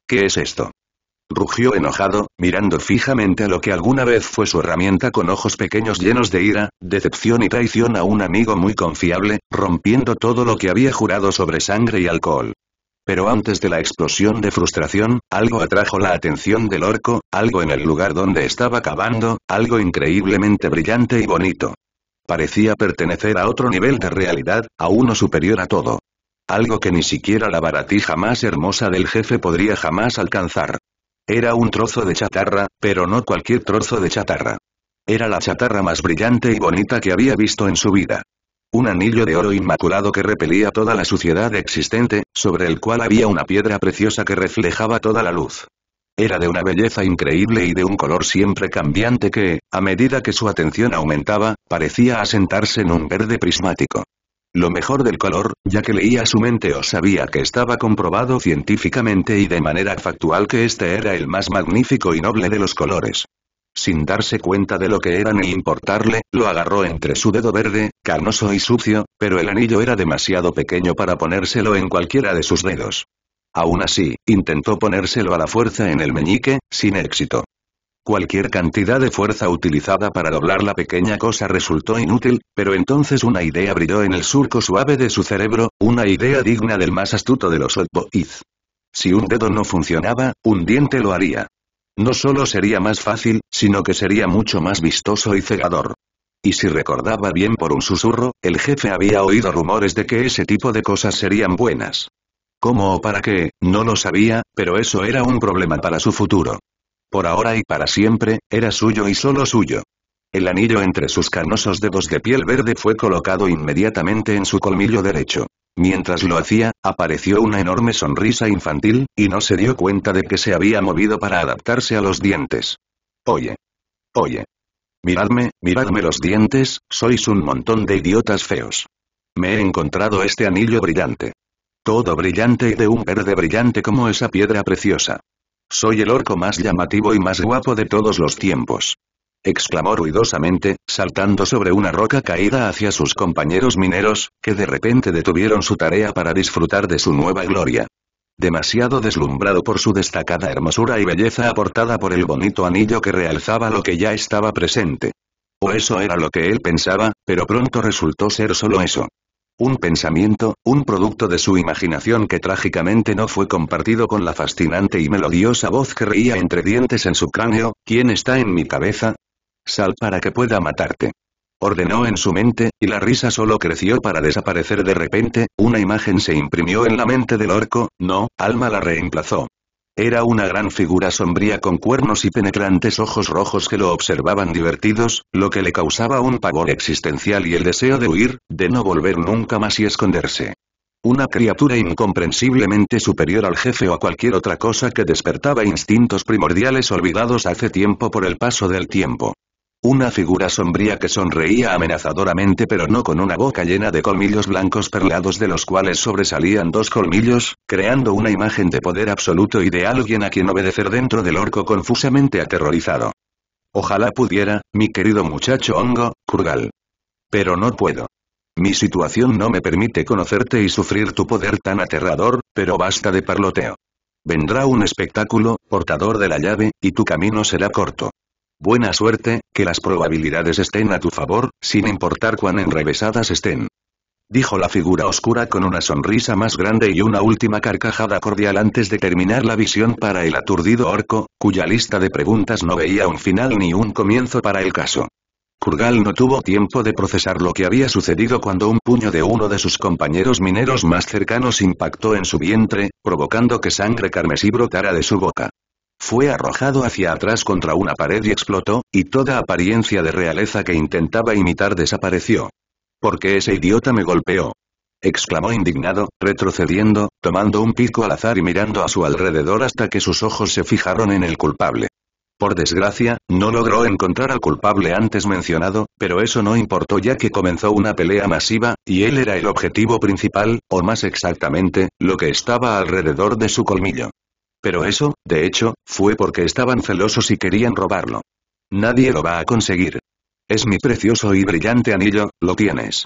¿Qué es esto? Rugió enojado, mirando fijamente a lo que alguna vez fue su herramienta con ojos pequeños llenos de ira, decepción y traición a un amigo muy confiable, rompiendo todo lo que había jurado sobre sangre y alcohol. Pero antes de la explosión de frustración, algo atrajo la atención del orco, algo en el lugar donde estaba cavando, algo increíblemente brillante y bonito. Parecía pertenecer a otro nivel de realidad, a uno superior a todo. Algo que ni siquiera la baratija más hermosa del jefe podría jamás alcanzar. Era un trozo de chatarra, pero no cualquier trozo de chatarra. Era la chatarra más brillante y bonita que había visto en su vida. Un anillo de oro inmaculado que repelía toda la suciedad existente, sobre el cual había una piedra preciosa que reflejaba toda la luz. Era de una belleza increíble y de un color siempre cambiante que, a medida que su atención aumentaba, parecía asentarse en un verde prismático. Lo mejor del color, ya que leía su mente o sabía que estaba comprobado científicamente y de manera factual que este era el más magnífico y noble de los colores. Sin darse cuenta de lo que era ni importarle, lo agarró entre su dedo verde, carnoso y sucio, pero el anillo era demasiado pequeño para ponérselo en cualquiera de sus dedos. Aún así, intentó ponérselo a la fuerza en el meñique, sin éxito. Cualquier cantidad de fuerza utilizada para doblar la pequeña cosa resultó inútil, pero entonces una idea brilló en el surco suave de su cerebro, una idea digna del más astuto de los Oldboys. Si un dedo no funcionaba, un diente lo haría. No solo sería más fácil, sino que sería mucho más vistoso y cegador. Y si recordaba bien por un susurro, el jefe había oído rumores de que ese tipo de cosas serían buenas. ¿Cómo o para qué? No lo sabía, pero eso era un problema para su futuro. Por ahora y para siempre, era suyo y solo suyo. El anillo entre sus carnosos dedos de piel verde fue colocado inmediatamente en su colmillo derecho. Mientras lo hacía, apareció una enorme sonrisa infantil, y no se dio cuenta de que se había movido para adaptarse a los dientes. Oye. Oye. Miradme los dientes, sois un montón de idiotas feos. Me he encontrado este anillo brillante. Todo brillante y de un verde brillante como esa piedra preciosa. Soy el orco más llamativo y más guapo de todos los tiempos. Exclamó ruidosamente, saltando sobre una roca caída hacia sus compañeros mineros, que de repente detuvieron su tarea para disfrutar de su nueva gloria. Demasiado deslumbrado por su destacada hermosura y belleza aportada por el bonito anillo que realzaba lo que ya estaba presente. O eso era lo que él pensaba, pero pronto resultó ser solo eso. Un pensamiento, un producto de su imaginación que trágicamente no fue compartido con la fascinante y melodiosa voz que reía entre dientes en su cráneo. ¿Quién está en mi cabeza? Sal para que pueda matarte. Ordenó en su mente, y la risa solo creció para desaparecer de repente. Una imagen se imprimió en la mente del orco, no, Alma la reemplazó. Era una gran figura sombría con cuernos y penetrantes ojos rojos que lo observaban divertidos, lo que le causaba un pavor existencial y el deseo de huir, de no volver nunca más y esconderse. Una criatura incomprensiblemente superior al jefe o a cualquier otra cosa que despertaba instintos primordiales olvidados hace tiempo por el paso del tiempo. Una figura sombría que sonreía amenazadoramente pero no con una boca llena de colmillos blancos perlados de los cuales sobresalían dos colmillos, creando una imagen de poder absoluto y de alguien a quien obedecer dentro del orco confusamente aterrorizado. Ojalá pudiera, mi querido muchacho hongo, Kurgal. Pero no puedo. Mi situación no me permite conocerte y sufrir tu poder tan aterrador, pero basta de parloteo. Vendrá un espectáculo, portador de la llave, y tu camino será corto. Buena suerte, que las probabilidades estén a tu favor, sin importar cuán enrevesadas estén. Dijo la figura oscura con una sonrisa más grande y una última carcajada cordial antes de terminar la visión para el aturdido orco, cuya lista de preguntas no veía un final ni un comienzo para el caso. Kurgal no tuvo tiempo de procesar lo que había sucedido cuando un puño de uno de sus compañeros mineros más cercanos impactó en su vientre, provocando que sangre carmesí brotara de su boca. Fue arrojado hacia atrás contra una pared y explotó, y toda apariencia de realeza que intentaba imitar desapareció. ¿Por qué ese idiota me golpeó?, exclamó indignado, retrocediendo, tomando un pico al azar y mirando a su alrededor hasta que sus ojos se fijaron en el culpable. Por desgracia, no logró encontrar al culpable antes mencionado, pero eso no importó ya que comenzó una pelea masiva, y él era el objetivo principal, o más exactamente, lo que estaba alrededor de su colmillo. Pero eso, de hecho, fue porque estaban celosos y querían robarlo. Nadie lo va a conseguir. Es mi precioso y brillante anillo, lo tienes.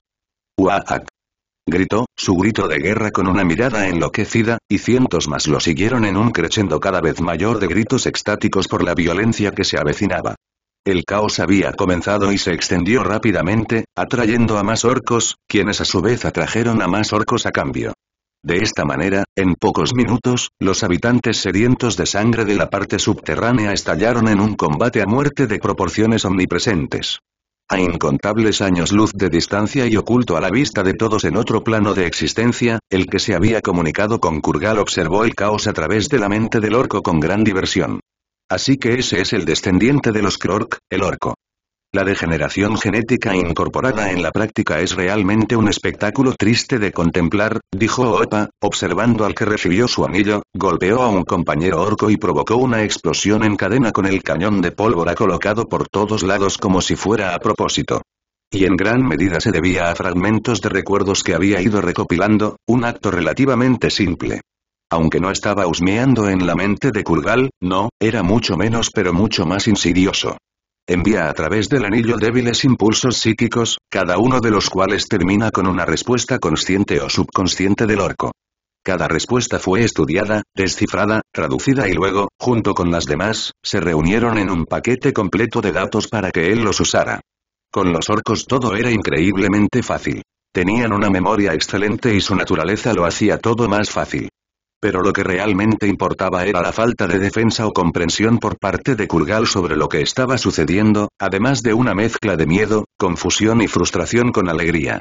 ¡Uaak! Gritó, su grito de guerra con una mirada enloquecida, y cientos más lo siguieron en un crescendo cada vez mayor de gritos extáticos por la violencia que se avecinaba. El caos había comenzado y se extendió rápidamente, atrayendo a más orcos, quienes a su vez atrajeron a más orcos a cambio. De esta manera, en pocos minutos, los habitantes sedientos de sangre de la parte subterránea estallaron en un combate a muerte de proporciones omnipresentes. A incontables años luz de distancia y oculto a la vista de todos en otro plano de existencia, el que se había comunicado con Kurgal observó el caos a través de la mente del orco con gran diversión. Así que ese es el descendiente de los Krork, el orco. La degeneración genética incorporada en la práctica es realmente un espectáculo triste de contemplar, dijo Opa, observando al que recibió su anillo, golpeó a un compañero orco y provocó una explosión en cadena con el cañón de pólvora colocado por todos lados como si fuera a propósito. Y en gran medida se debía a fragmentos de recuerdos que había ido recopilando, un acto relativamente simple. Aunque no estaba husmeando en la mente de Kurgal, no, era mucho menos pero mucho más insidioso. Envía a través del anillo débiles impulsos psíquicos, cada uno de los cuales termina con una respuesta consciente o subconsciente del orco. Cada respuesta fue estudiada, descifrada, traducida y luego, junto con las demás, se reunieron en un paquete completo de datos para que él los usara. Con los orcos todo era increíblemente fácil. Tenían una memoria excelente y su naturaleza lo hacía todo más fácil. Pero lo que realmente importaba era la falta de defensa o comprensión por parte de Kurgal sobre lo que estaba sucediendo, además de una mezcla de miedo, confusión y frustración con alegría.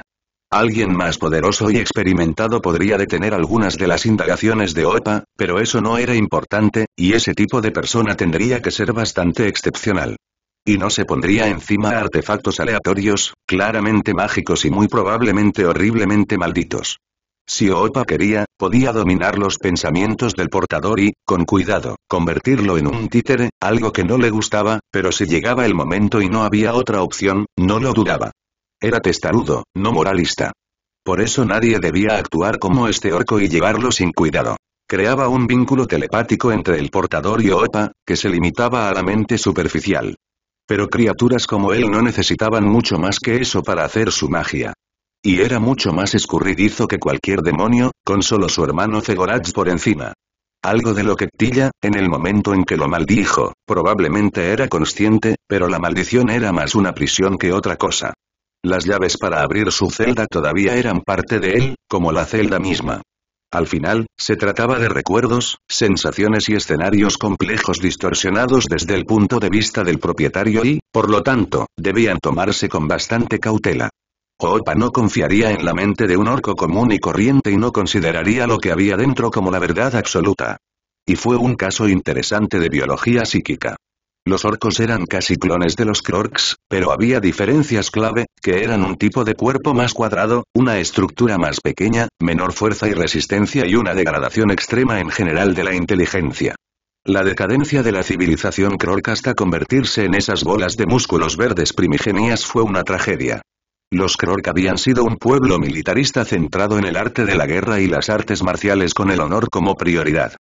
Alguien más poderoso y experimentado podría detener algunas de las indagaciones de Opa, pero eso no era importante, y ese tipo de persona tendría que ser bastante excepcional. Y no se pondría encima a artefactos aleatorios, claramente mágicos y muy probablemente horriblemente malditos. Si Opa quería, podía dominar los pensamientos del portador y, con cuidado, convertirlo en un títere, algo que no le gustaba, pero si llegaba el momento y no había otra opción, no lo dudaba. Era testarudo, no moralista. Por eso nadie debía actuar como este orco y llevarlo sin cuidado. Creaba un vínculo telepático entre el portador y Opa, que se limitaba a la mente superficial. Pero criaturas como él no necesitaban mucho más que eso para hacer su magia. Y era mucho más escurridizo que cualquier demonio, con solo su hermano Zegoratz por encima. Algo de lo que Tilla, en el momento en que lo maldijo, probablemente era consciente, pero la maldición era más una prisión que otra cosa. Las llaves para abrir su celda todavía eran parte de él, como la celda misma. Al final, se trataba de recuerdos, sensaciones y escenarios complejos distorsionados desde el punto de vista del propietario y, por lo tanto, debían tomarse con bastante cautela. Opa no confiaría en la mente de un orco común y corriente y no consideraría lo que había dentro como la verdad absoluta. Y fue un caso interesante de biología psíquica. Los orcos eran casi clones de los Krorks, pero había diferencias clave, que eran un tipo de cuerpo más cuadrado, una estructura más pequeña, menor fuerza y resistencia y una degradación extrema en general de la inteligencia. La decadencia de la civilización Krork hasta convertirse en esas bolas de músculos verdes primigenias fue una tragedia. Los Krork habían sido un pueblo militarista centrado en el arte de la guerra y las artes marciales con el honor como prioridad.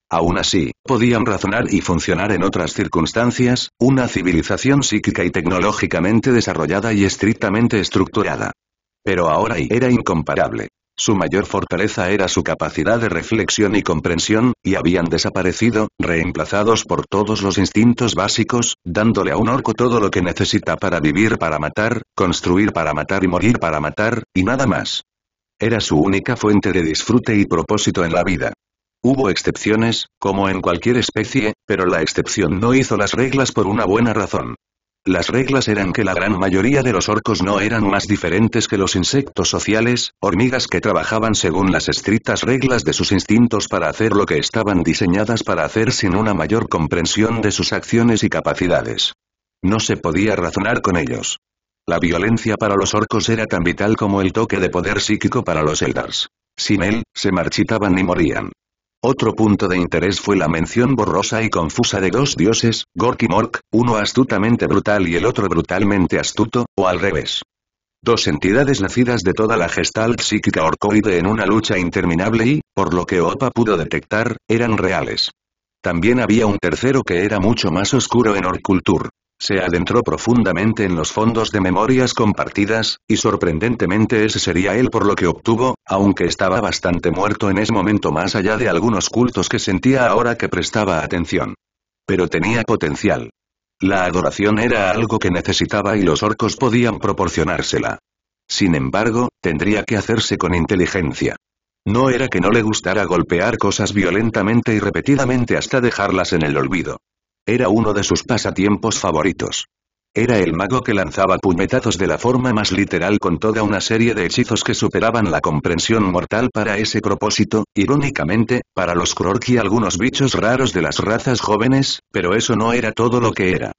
Aún así, podían razonar y funcionar en otras circunstancias, una civilización psíquica y tecnológicamente desarrollada y estrictamente estructurada. Pero ahora era incomparable. Su mayor fortaleza era su capacidad de reflexión y comprensión, y habían desaparecido, reemplazados por todos los instintos básicos, dándole a un orco todo lo que necesita para vivir para matar, construir para matar y morir para matar, y nada más. Era su única fuente de disfrute y propósito en la vida. Hubo excepciones, como en cualquier especie, pero la excepción no hizo las reglas por una buena razón. Las reglas eran que la gran mayoría de los orcos no eran más diferentes que los insectos sociales, hormigas que trabajaban según las estrictas reglas de sus instintos para hacer lo que estaban diseñadas para hacer sin una mayor comprensión de sus acciones y capacidades. No se podía razonar con ellos. La violencia para los orcos era tan vital como el toque de poder psíquico para los Eldars. Sin él, se marchitaban y morían. Otro punto de interés fue la mención borrosa y confusa de dos dioses, Gork y Mork, uno astutamente brutal y el otro brutalmente astuto, o al revés. Dos entidades nacidas de toda la gestalt psíquica orcoide en una lucha interminable y, por lo que Oppa pudo detectar, eran reales. También había un tercero que era mucho más oscuro en Orkultur. Se adentró profundamente en los fondos de memorias compartidas, y sorprendentemente ese sería él por lo que obtuvo, aunque estaba bastante muerto en ese momento más allá de algunos cultos que sentía ahora que prestaba atención. Pero tenía potencial. La adoración era algo que necesitaba y los orcos podían proporcionársela. Sin embargo, tendría que hacerse con inteligencia. No era que no le gustara golpear cosas violentamente y repetidamente hasta dejarlas en el olvido. Era uno de sus pasatiempos favoritos. Era el mago que lanzaba puñetazos de la forma más literal con toda una serie de hechizos que superaban la comprensión mortal para ese propósito, irónicamente, para los Krork y algunos bichos raros de las razas jóvenes, pero eso no era todo lo que era.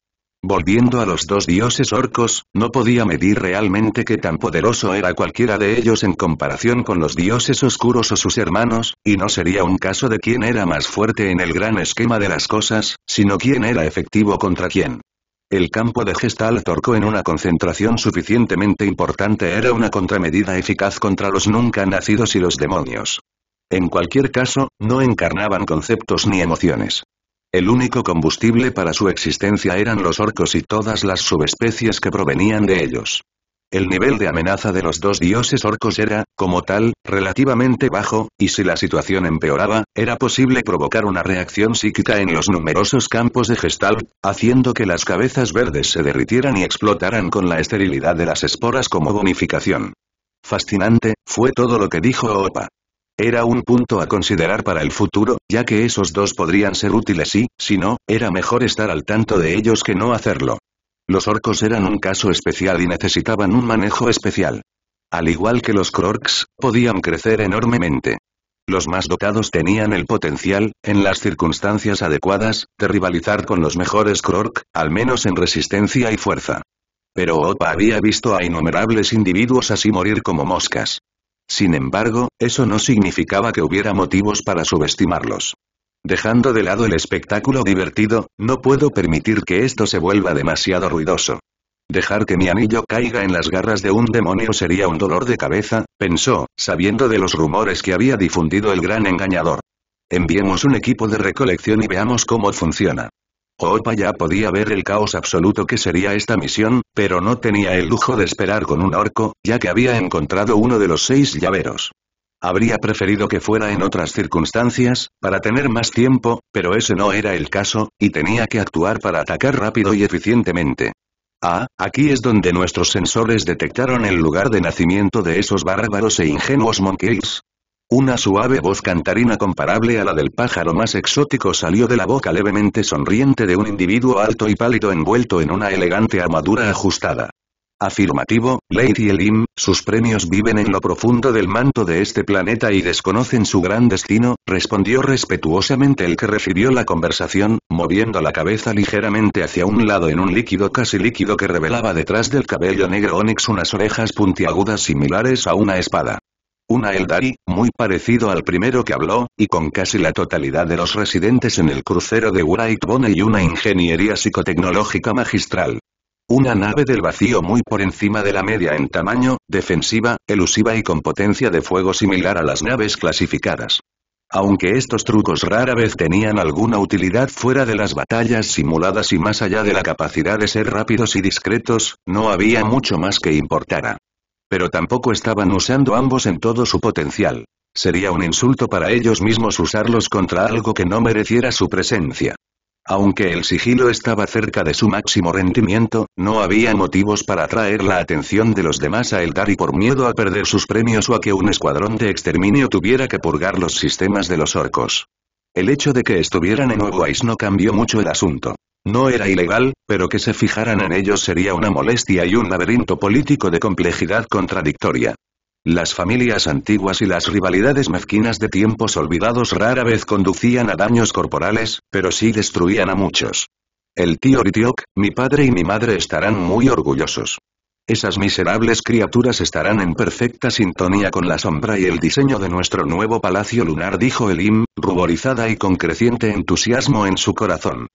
Volviendo a los dos dioses orcos, no podía medir realmente qué tan poderoso era cualquiera de ellos en comparación con los dioses oscuros o sus hermanos, y no sería un caso de quién era más fuerte en el gran esquema de las cosas, sino quién era efectivo contra quién. El campo de Gestalt orco en una concentración suficientemente importante era una contramedida eficaz contra los nunca nacidos y los demonios. En cualquier caso, no encarnaban conceptos ni emociones. El único combustible para su existencia eran los orcos y todas las subespecies que provenían de ellos. El nivel de amenaza de los dos dioses orcos era, como tal, relativamente bajo, y si la situación empeoraba, era posible provocar una reacción psíquica en los numerosos campos de Gestalt, haciendo que las cabezas verdes se derritieran y explotaran con la esterilidad de las esporas como bonificación. Fascinante, fue todo lo que dijo Oppa. Era un punto a considerar para el futuro, ya que esos dos podrían ser útiles y, si no, era mejor estar al tanto de ellos que no hacerlo. Los orcos eran un caso especial y necesitaban un manejo especial. Al igual que los Krorks, podían crecer enormemente. Los más dotados tenían el potencial, en las circunstancias adecuadas, de rivalizar con los mejores Krork, al menos en resistencia y fuerza. Pero Oppa había visto a innumerables individuos así morir como moscas. Sin embargo, eso no significaba que hubiera motivos para subestimarlos. Dejando de lado el espectáculo divertido, no puedo permitir que esto se vuelva demasiado ruidoso. Dejar que mi anillo caiga en las garras de un demonio sería un dolor de cabeza, pensó, sabiendo de los rumores que había difundido el gran engañador. Enviemos un equipo de recolección y veamos cómo funciona. Oppa ya podía ver el caos absoluto que sería esta misión, pero no tenía el lujo de esperar con un orco, ya que había encontrado uno de los 6 llaveros. Habría preferido que fuera en otras circunstancias, para tener más tiempo, pero ese no era el caso, y tenía que actuar para atacar rápido y eficientemente. Ah, aquí es donde nuestros sensores detectaron el lugar de nacimiento de esos bárbaros e ingenuos monkeys. Una suave voz cantarina comparable a la del pájaro más exótico salió de la boca levemente sonriente de un individuo alto y pálido envuelto en una elegante armadura ajustada. Afirmativo, Lady Elim, sus premios viven en lo profundo del manto de este planeta y desconocen su gran destino, respondió respetuosamente el que recibió la conversación, moviendo la cabeza ligeramente hacia un lado en un líquido casi líquido que revelaba detrás del cabello negro onix unas orejas puntiagudas similares a una espada. Una Eldari, muy parecido al primero que habló, y con casi la totalidad de los residentes en el crucero de Brightbone y una ingeniería psicotecnológica magistral. Una nave del vacío muy por encima de la media en tamaño, defensiva, elusiva y con potencia de fuego similar a las naves clasificadas. Aunque estos trucos rara vez tenían alguna utilidad fuera de las batallas simuladas y más allá de la capacidad de ser rápidos y discretos, no había mucho más que importara. Pero tampoco estaban usando ambos en todo su potencial. Sería un insulto para ellos mismos usarlos contra algo que no mereciera su presencia. Aunque el sigilo estaba cerca de su máximo rendimiento, no había motivos para atraer la atención de los demás a Eldari por miedo a perder sus premios o a que un escuadrón de exterminio tuviera que purgar los sistemas de los orcos. El hecho de que estuvieran en Nuevo Ice no cambió mucho el asunto. No era ilegal, pero que se fijaran en ellos sería una molestia y un laberinto político de complejidad contradictoria. Las familias antiguas y las rivalidades mezquinas de tiempos olvidados rara vez conducían a daños corporales, pero sí destruían a muchos. El tío Ritiok, mi padre y mi madre estarán muy orgullosos. Esas miserables criaturas estarán en perfecta sintonía con la sombra y el diseño de nuestro nuevo palacio lunar, dijo Elim, ruborizada y con creciente entusiasmo en su corazón.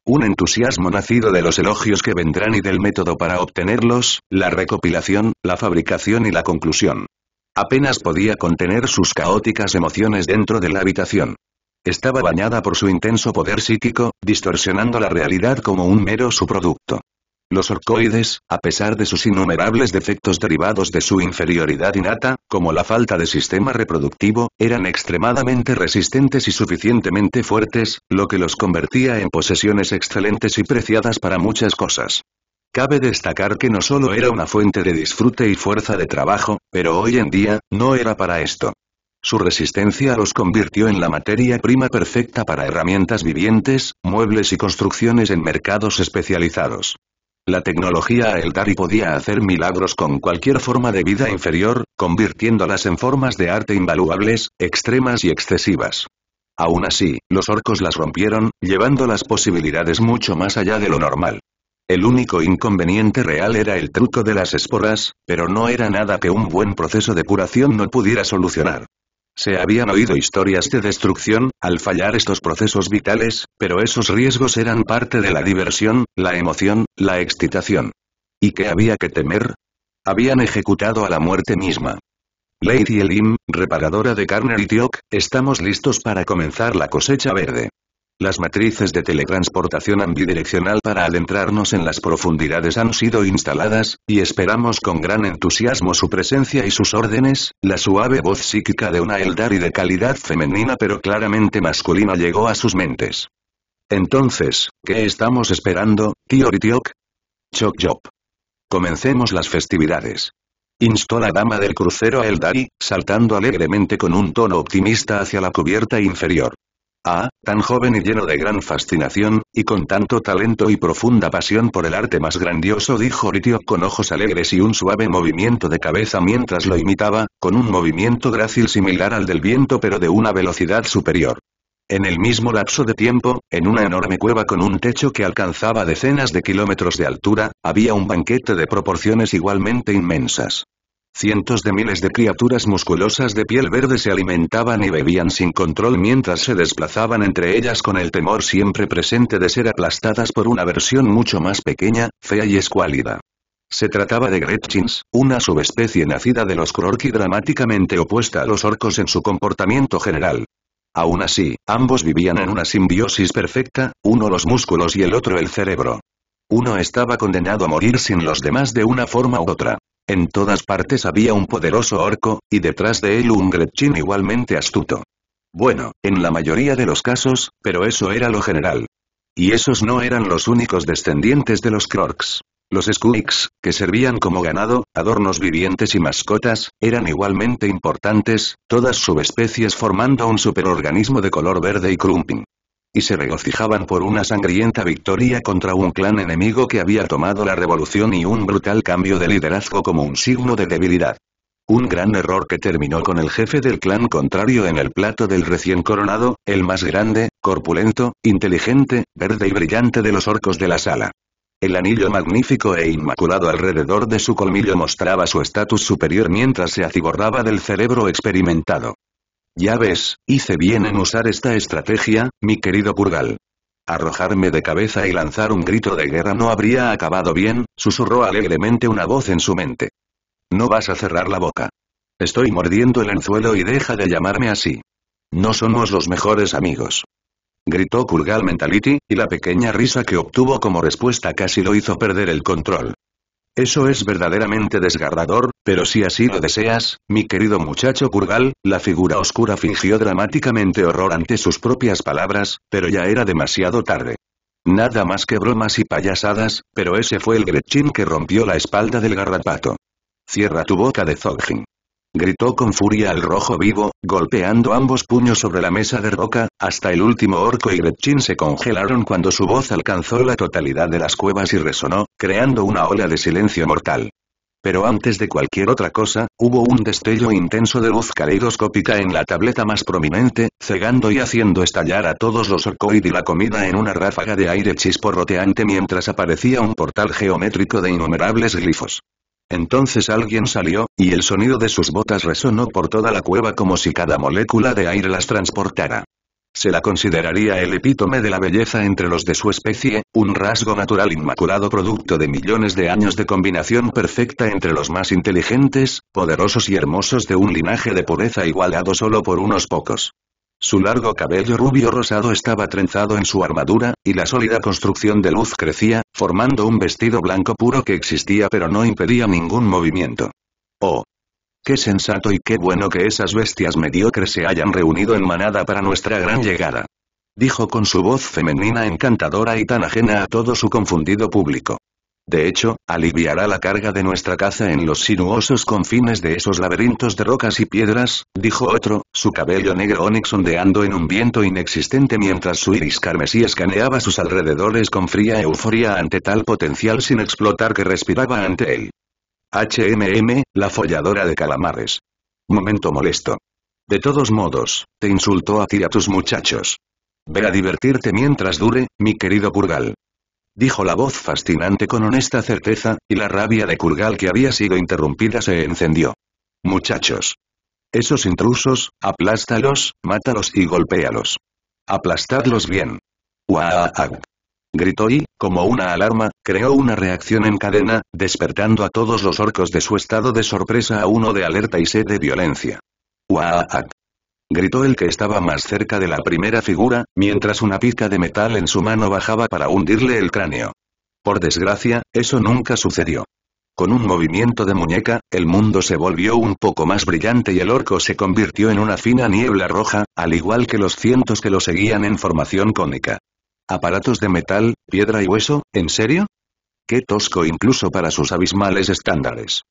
Un entusiasmo nacido de los elogios que vendrán y del método para obtenerlos, la recopilación, la fabricación y la conclusión. Apenas podía contener sus caóticas emociones dentro de la habitación. Estaba bañada por su intenso poder psíquico, distorsionando la realidad como un mero subproducto. Los orcoides, a pesar de sus innumerables defectos derivados de su inferioridad innata, como la falta de sistema reproductivo, eran extremadamente resistentes y suficientemente fuertes, lo que los convertía en posesiones excelentes y preciadas para muchas cosas. Cabe destacar que no solo era una fuente de disfrute y fuerza de trabajo, pero hoy en día, no era para esto. Su resistencia los convirtió en la materia prima perfecta para herramientas vivientes, muebles y construcciones en mercados especializados. La tecnología Eldari podía hacer milagros con cualquier forma de vida inferior, convirtiéndolas en formas de arte invaluables, extremas y excesivas. Aún así, los orcos las rompieron, llevando las posibilidades mucho más allá de lo normal. El único inconveniente real era el truco de las esporas, pero no era nada que un buen proceso de curación no pudiera solucionar. Se habían oído historias de destrucción, al fallar estos procesos vitales, pero esos riesgos eran parte de la diversión, la emoción, la excitación. ¿Y qué había que temer? Habían ejecutado a la muerte misma. Lady Elim, reparadora de carne Ritiok, estamos listos para comenzar la cosecha verde. Las matrices de teletransportación ambidireccional para adentrarnos en las profundidades han sido instaladas, y esperamos con gran entusiasmo su presencia y sus órdenes. La suave voz psíquica de una Eldari de calidad femenina pero claramente masculina llegó a sus mentes. Entonces, ¿qué estamos esperando, tío Ritiok? Chok-Yop. Comencemos las festividades. Instó la dama del crucero a Eldari, saltando alegremente con un tono optimista hacia la cubierta inferior. Ah, tan joven y lleno de gran fascinación, y con tanto talento y profunda pasión por el arte más grandioso, dijo Ritiok con ojos alegres y un suave movimiento de cabeza mientras lo imitaba, con un movimiento grácil similar al del viento pero de una velocidad superior. En el mismo lapso de tiempo, en una enorme cueva con un techo que alcanzaba decenas de kilómetros de altura, había un banquete de proporciones igualmente inmensas. Cientos de miles de criaturas musculosas de piel verde se alimentaban y bebían sin control mientras se desplazaban entre ellas con el temor siempre presente de ser aplastadas por una versión mucho más pequeña, fea y escuálida. Se trataba de Gretchins, una subespecie nacida de los Krork y dramáticamente opuesta a los orcos en su comportamiento general. Aún así, ambos vivían en una simbiosis perfecta, uno los músculos y el otro el cerebro. Uno estaba condenado a morir sin los demás de una forma u otra. En todas partes había un poderoso orco, y detrás de él un Gretchin igualmente astuto. Bueno, en la mayoría de los casos, pero eso era lo general. Y esos no eran los únicos descendientes de los Krorks. Los Squeaks, que servían como ganado, adornos vivientes y mascotas, eran igualmente importantes, todas subespecies formando un superorganismo de color verde y crumping. Y se regocijaban por una sangrienta victoria contra un clan enemigo que había tomado la revolución y un brutal cambio de liderazgo como un signo de debilidad. Un gran error que terminó con el jefe del clan contrario en el plato del recién coronado, el más grande, corpulento, inteligente, verde y brillante de los orcos de la sala. El anillo magnífico e inmaculado alrededor de su colmillo mostraba su estatus superior mientras se atiborraba del cerebro experimentado. Ya ves, hice bien en usar esta estrategia, mi querido Purgal. Arrojarme de cabeza y lanzar un grito de guerra no habría acabado bien, susurró alegremente una voz en su mente. No vas a cerrar la boca. Estoy mordiendo el anzuelo y deja de llamarme así. No somos los mejores amigos. Gritó Kurgal Mentality, y la pequeña risa que obtuvo como respuesta casi lo hizo perder el control. Eso es verdaderamente desgarrador, pero si así lo deseas, mi querido muchacho Kurgal, la figura oscura fingió dramáticamente horror ante sus propias palabras, pero ya era demasiado tarde. Nada más que bromas y payasadas, pero ese fue el Gretchin que rompió la espalda del garrapato. Cierra tu boca de Zogjin. Gritó con furia al rojo vivo, golpeando ambos puños sobre la mesa de roca, hasta el último orco y Gretchin se congelaron cuando su voz alcanzó la totalidad de las cuevas y resonó, creando una ola de silencio mortal. Pero antes de cualquier otra cosa, hubo un destello intenso de luz caleidoscópica en la tableta más prominente, cegando y haciendo estallar a todos los orcoid y la comida en una ráfaga de aire chisporroteante mientras aparecía un portal geométrico de innumerables glifos. Entonces alguien salió, y el sonido de sus botas resonó por toda la cueva como si cada molécula de aire las transportara. Se la consideraría el epítome de la belleza entre los de su especie, un rasgo natural inmaculado producto de millones de años de combinación perfecta entre los más inteligentes, poderosos y hermosos de un linaje de pureza igualado solo por unos pocos. Su largo cabello rubio rosado estaba trenzado en su armadura, y la sólida construcción de luz crecía, formando un vestido blanco puro que existía pero no impedía ningún movimiento. ¡Oh! ¡Qué sensato y qué bueno que esas bestias mediocres se hayan reunido en manada para nuestra gran llegada! Dijo con su voz femenina encantadora y tan ajena a todo su confundido público. De hecho, aliviará la carga de nuestra caza en los sinuosos confines de esos laberintos de rocas y piedras, dijo otro, su cabello negro onix ondeando en un viento inexistente mientras su iris carmesí escaneaba sus alrededores con fría euforia ante tal potencial sin explotar que respiraba ante él. La folladora de calamares. Momento molesto. De todos modos, te insultó a ti y a tus muchachos. Ve a divertirte mientras dure, mi querido Purgal. Dijo la voz fascinante con honesta certeza, y la rabia de Kurgal que había sido interrumpida se encendió. Muchachos. Esos intrusos, aplástalos, mátalos y golpéalos. Aplastadlos bien. ¡Uaag! Gritó y, como una alarma, creó una reacción en cadena, despertando a todos los orcos de su estado de sorpresa a uno de alerta y sed de violencia. ¡Uaag! Gritó el que estaba más cerca de la primera figura, mientras una pizca de metal en su mano bajaba para hundirle el cráneo. Por desgracia, eso nunca sucedió. Con un movimiento de muñeca, el mundo se volvió un poco más brillante y el orco se convirtió en una fina niebla roja, al igual que los cientos que lo seguían en formación cónica. ¿Aparatos de metal, piedra y hueso? ¿En serio? Qué tosco incluso para sus abismales estándares.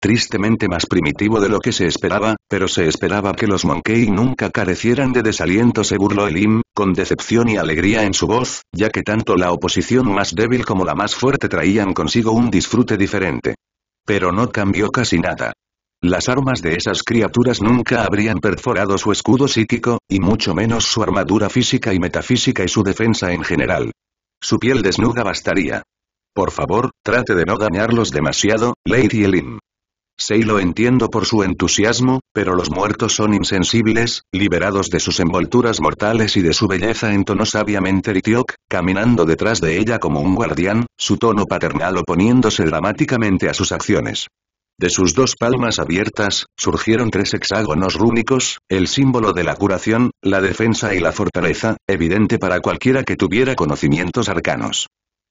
Tristemente más primitivo de lo que se esperaba, pero se esperaba que los Monkey nunca carecieran de desaliento, se burló Elim, con decepción y alegría en su voz, ya que tanto la oposición más débil como la más fuerte traían consigo un disfrute diferente. Pero no cambió casi nada. Las armas de esas criaturas nunca habrían perforado su escudo psíquico, y mucho menos su armadura física y metafísica y su defensa en general. Su piel desnuda bastaría. Por favor, trate de no dañarlos demasiado, Lady Elim. Sí, lo entiendo por su entusiasmo, pero los muertos son insensibles, liberados de sus envolturas mortales y de su belleza, entonó sabiamente Ritiok, caminando detrás de ella como un guardián, su tono paternal oponiéndose dramáticamente a sus acciones. De sus dos palmas abiertas, surgieron tres hexágonos rúnicos, el símbolo de la curación, la defensa y la fortaleza, evidente para cualquiera que tuviera conocimientos arcanos.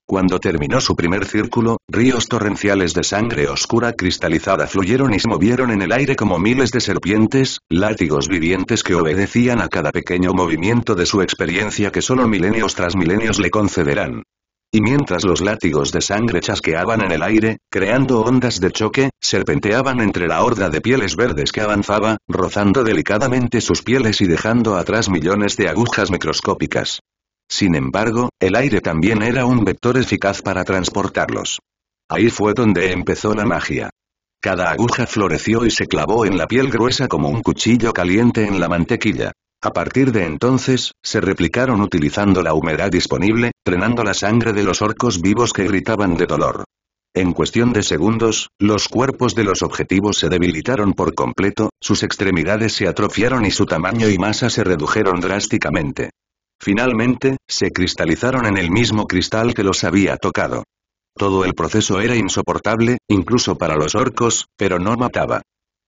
Cuando terminó su primer círculo, ríos torrenciales de sangre oscura cristalizada fluyeron y se movieron en el aire como miles de serpientes, látigos vivientes que obedecían a cada pequeño movimiento de su experiencia que solo milenios tras milenios le concederán. Y mientras los látigos de sangre chasqueaban en el aire, creando ondas de choque, serpenteaban entre la horda de pieles verdes que avanzaba, rozando delicadamente sus pieles y dejando atrás millones de agujas microscópicas. Sin embargo, el aire también era un vector eficaz para transportarlos. Ahí fue donde empezó la magia. Cada aguja floreció y se clavó en la piel gruesa como un cuchillo caliente en la mantequilla. A partir de entonces, se replicaron utilizando la humedad disponible, drenando la sangre de los orcos vivos que gritaban de dolor. En cuestión de segundos, los cuerpos de los objetivos se debilitaron por completo, sus extremidades se atrofiaron y su tamaño y masa se redujeron drásticamente. Finalmente, se cristalizaron en el mismo cristal que los había tocado. Todo el proceso era insoportable, incluso para los orcos, pero no mataba.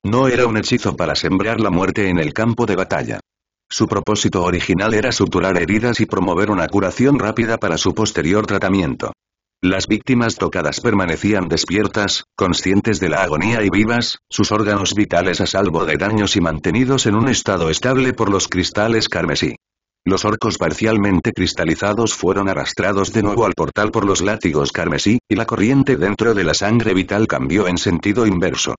No era un hechizo para sembrar la muerte en el campo de batalla. Su propósito original era suturar heridas y promover una curación rápida para su posterior tratamiento. Las víctimas tocadas permanecían despiertas, conscientes de la agonía y vivas, sus órganos vitales a salvo de daños y mantenidos en un estado estable por los cristales carmesí. Los orcos parcialmente cristalizados fueron arrastrados de nuevo al portal por los látigos carmesí, y la corriente dentro de la sangre vital cambió en sentido inverso.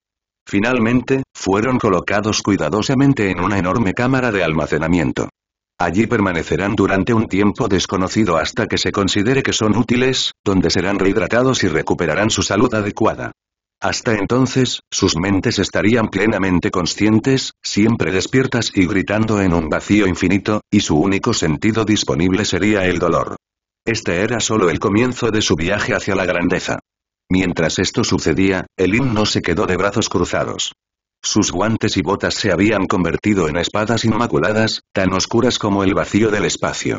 Finalmente, fueron colocados cuidadosamente en una enorme cámara de almacenamiento. Allí permanecerán durante un tiempo desconocido hasta que se considere que son útiles, donde serán rehidratados y recuperarán su salud adecuada. Hasta entonces, sus mentes estarían plenamente conscientes, siempre despiertas y gritando en un vacío infinito, y su único sentido disponible sería el dolor. Este era solo el comienzo de su viaje hacia la grandeza. Mientras esto sucedía, Elin no se quedó de brazos cruzados. Sus guantes y botas se habían convertido en espadas inmaculadas, tan oscuras como el vacío del espacio.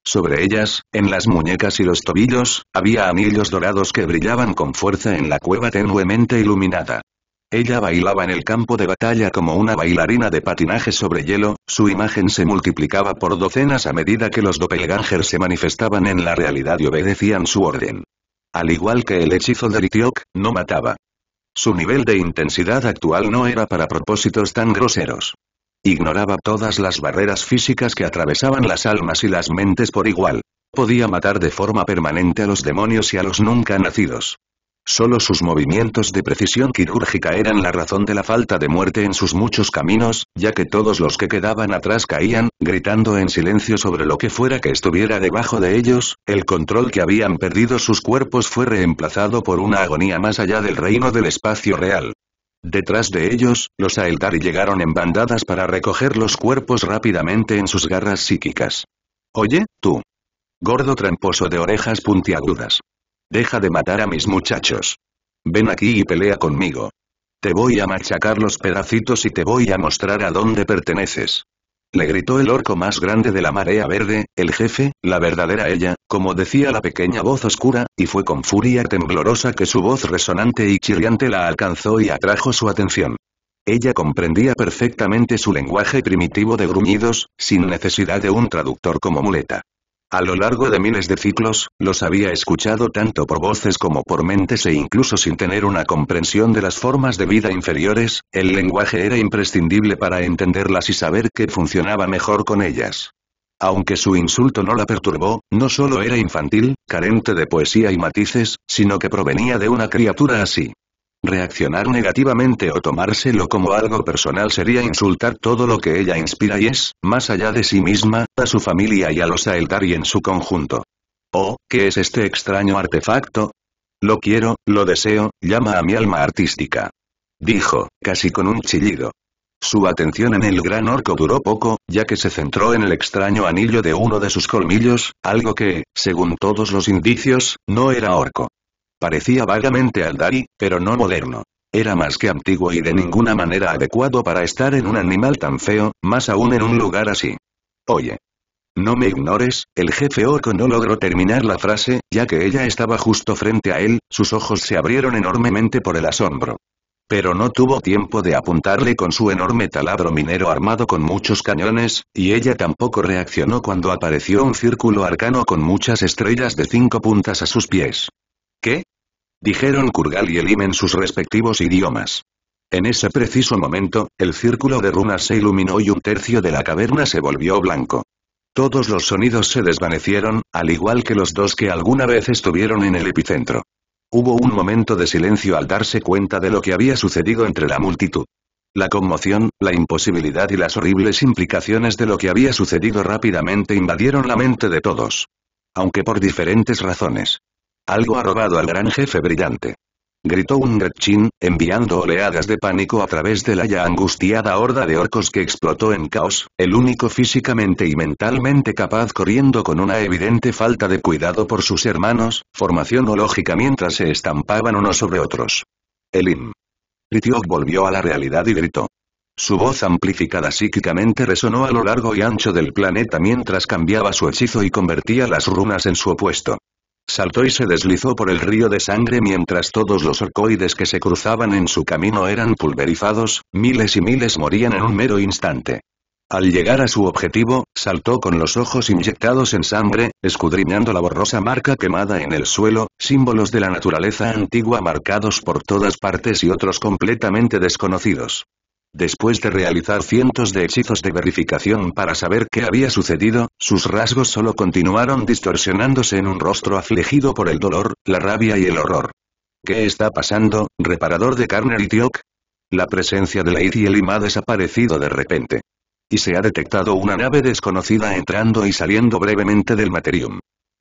Sobre ellas, en las muñecas y los tobillos, había anillos dorados que brillaban con fuerza en la cueva tenuemente iluminada. Ella bailaba en el campo de batalla como una bailarina de patinaje sobre hielo, su imagen se multiplicaba por docenas a medida que los doppelgangers se manifestaban en la realidad y obedecían su orden. Al igual que el hechizo de Ritiok, no mataba. Su nivel de intensidad actual no era para propósitos tan groseros. Ignoraba todas las barreras físicas que atravesaban las almas y las mentes por igual. Podía matar de forma permanente a los demonios y a los nunca nacidos. Solo sus movimientos de precisión quirúrgica eran la razón de la falta de muerte en sus muchos caminos, ya que todos los que quedaban atrás caían, gritando en silencio sobre lo que fuera que estuviera debajo de ellos, el control que habían perdido sus cuerpos fue reemplazado por una agonía más allá del reino del espacio real. Detrás de ellos, los Aeldari llegaron en bandadas para recoger los cuerpos rápidamente en sus garras psíquicas. «Oye, tú. Gordo tramposo de orejas puntiagudas. Deja de matar a mis muchachos. Ven aquí y pelea conmigo. Te voy a machacar los pedacitos y te voy a mostrar a dónde perteneces». Le gritó el orco más grande de la marea verde, el jefe, la verdadera ella, como decía la pequeña voz oscura, y fue con furia temblorosa que su voz resonante y chirriante la alcanzó y atrajo su atención. Ella comprendía perfectamente su lenguaje primitivo de gruñidos, sin necesidad de un traductor como muleta. A lo largo de miles de ciclos, los había escuchado tanto por voces como por mentes e incluso sin tener una comprensión de las formas de vida inferiores, el lenguaje era imprescindible para entenderlas y saber qué funcionaba mejor con ellas. Aunque su insulto no la perturbó, no solo era infantil, carente de poesía y matices, sino que provenía de una criatura así. Reaccionar negativamente o tomárselo como algo personal sería insultar todo lo que ella inspira y es, más allá de sí misma, a su familia y a los Aeldari en su conjunto. «Oh, ¿qué es este extraño artefacto? Lo quiero, lo deseo, llama a mi alma artística», dijo, casi con un chillido. Su atención en el gran orco duró poco, ya que se centró en el extraño anillo de uno de sus colmillos, algo que, según todos los indicios, no era orco. Parecía vagamente Aeldari, pero no moderno. Era más que antiguo y de ninguna manera adecuado para estar en un animal tan feo, más aún en un lugar así. «Oye. No me ignores», el jefe orco no logró terminar la frase, ya que ella estaba justo frente a él, sus ojos se abrieron enormemente por el asombro. Pero no tuvo tiempo de apuntarle con su enorme taladro minero armado con muchos cañones, y ella tampoco reaccionó cuando apareció un círculo arcano con muchas estrellas de 5 puntas a sus pies. «¿Qué?», dijeron Kurgal y Elim en sus respectivos idiomas. En ese preciso momento, el círculo de runas se iluminó y un tercio de la caverna se volvió blanco. Todos los sonidos se desvanecieron, al igual que los dos que alguna vez estuvieron en el epicentro. Hubo un momento de silencio al darse cuenta de lo que había sucedido entre la multitud. La conmoción, la imposibilidad y las horribles implicaciones de lo que había sucedido rápidamente invadieron la mente de todos. Aunque por diferentes razones. Algo ha robado al gran jefe brillante. Gritó un Gretchin, enviando oleadas de pánico a través de la ya angustiada horda de orcos que explotó en caos, el único físicamente y mentalmente capaz corriendo con una evidente falta de cuidado por sus hermanos, formación o lógica mientras se estampaban unos sobre otros. Elim. Litiok volvió a la realidad y gritó. Su voz amplificada psíquicamente resonó a lo largo y ancho del planeta mientras cambiaba su hechizo y convertía las runas en su opuesto. Saltó y se deslizó por el río de sangre mientras todos los orcoides que se cruzaban en su camino eran pulverizados, miles y miles morían en un mero instante. Al llegar a su objetivo, saltó con los ojos inyectados en sangre, escudriñando la borrosa marca quemada en el suelo, símbolos de la naturaleza antigua marcados por todas partes y otros completamente desconocidos. Después de realizar cientos de hechizos de verificación para saber qué había sucedido, sus rasgos solo continuaron distorsionándose en un rostro afligido por el dolor, la rabia y el horror. ¿Qué está pasando, reparador de carne Litiok? La presencia de Lady Elim ha desaparecido de repente. Y se ha detectado una nave desconocida entrando y saliendo brevemente del Materium.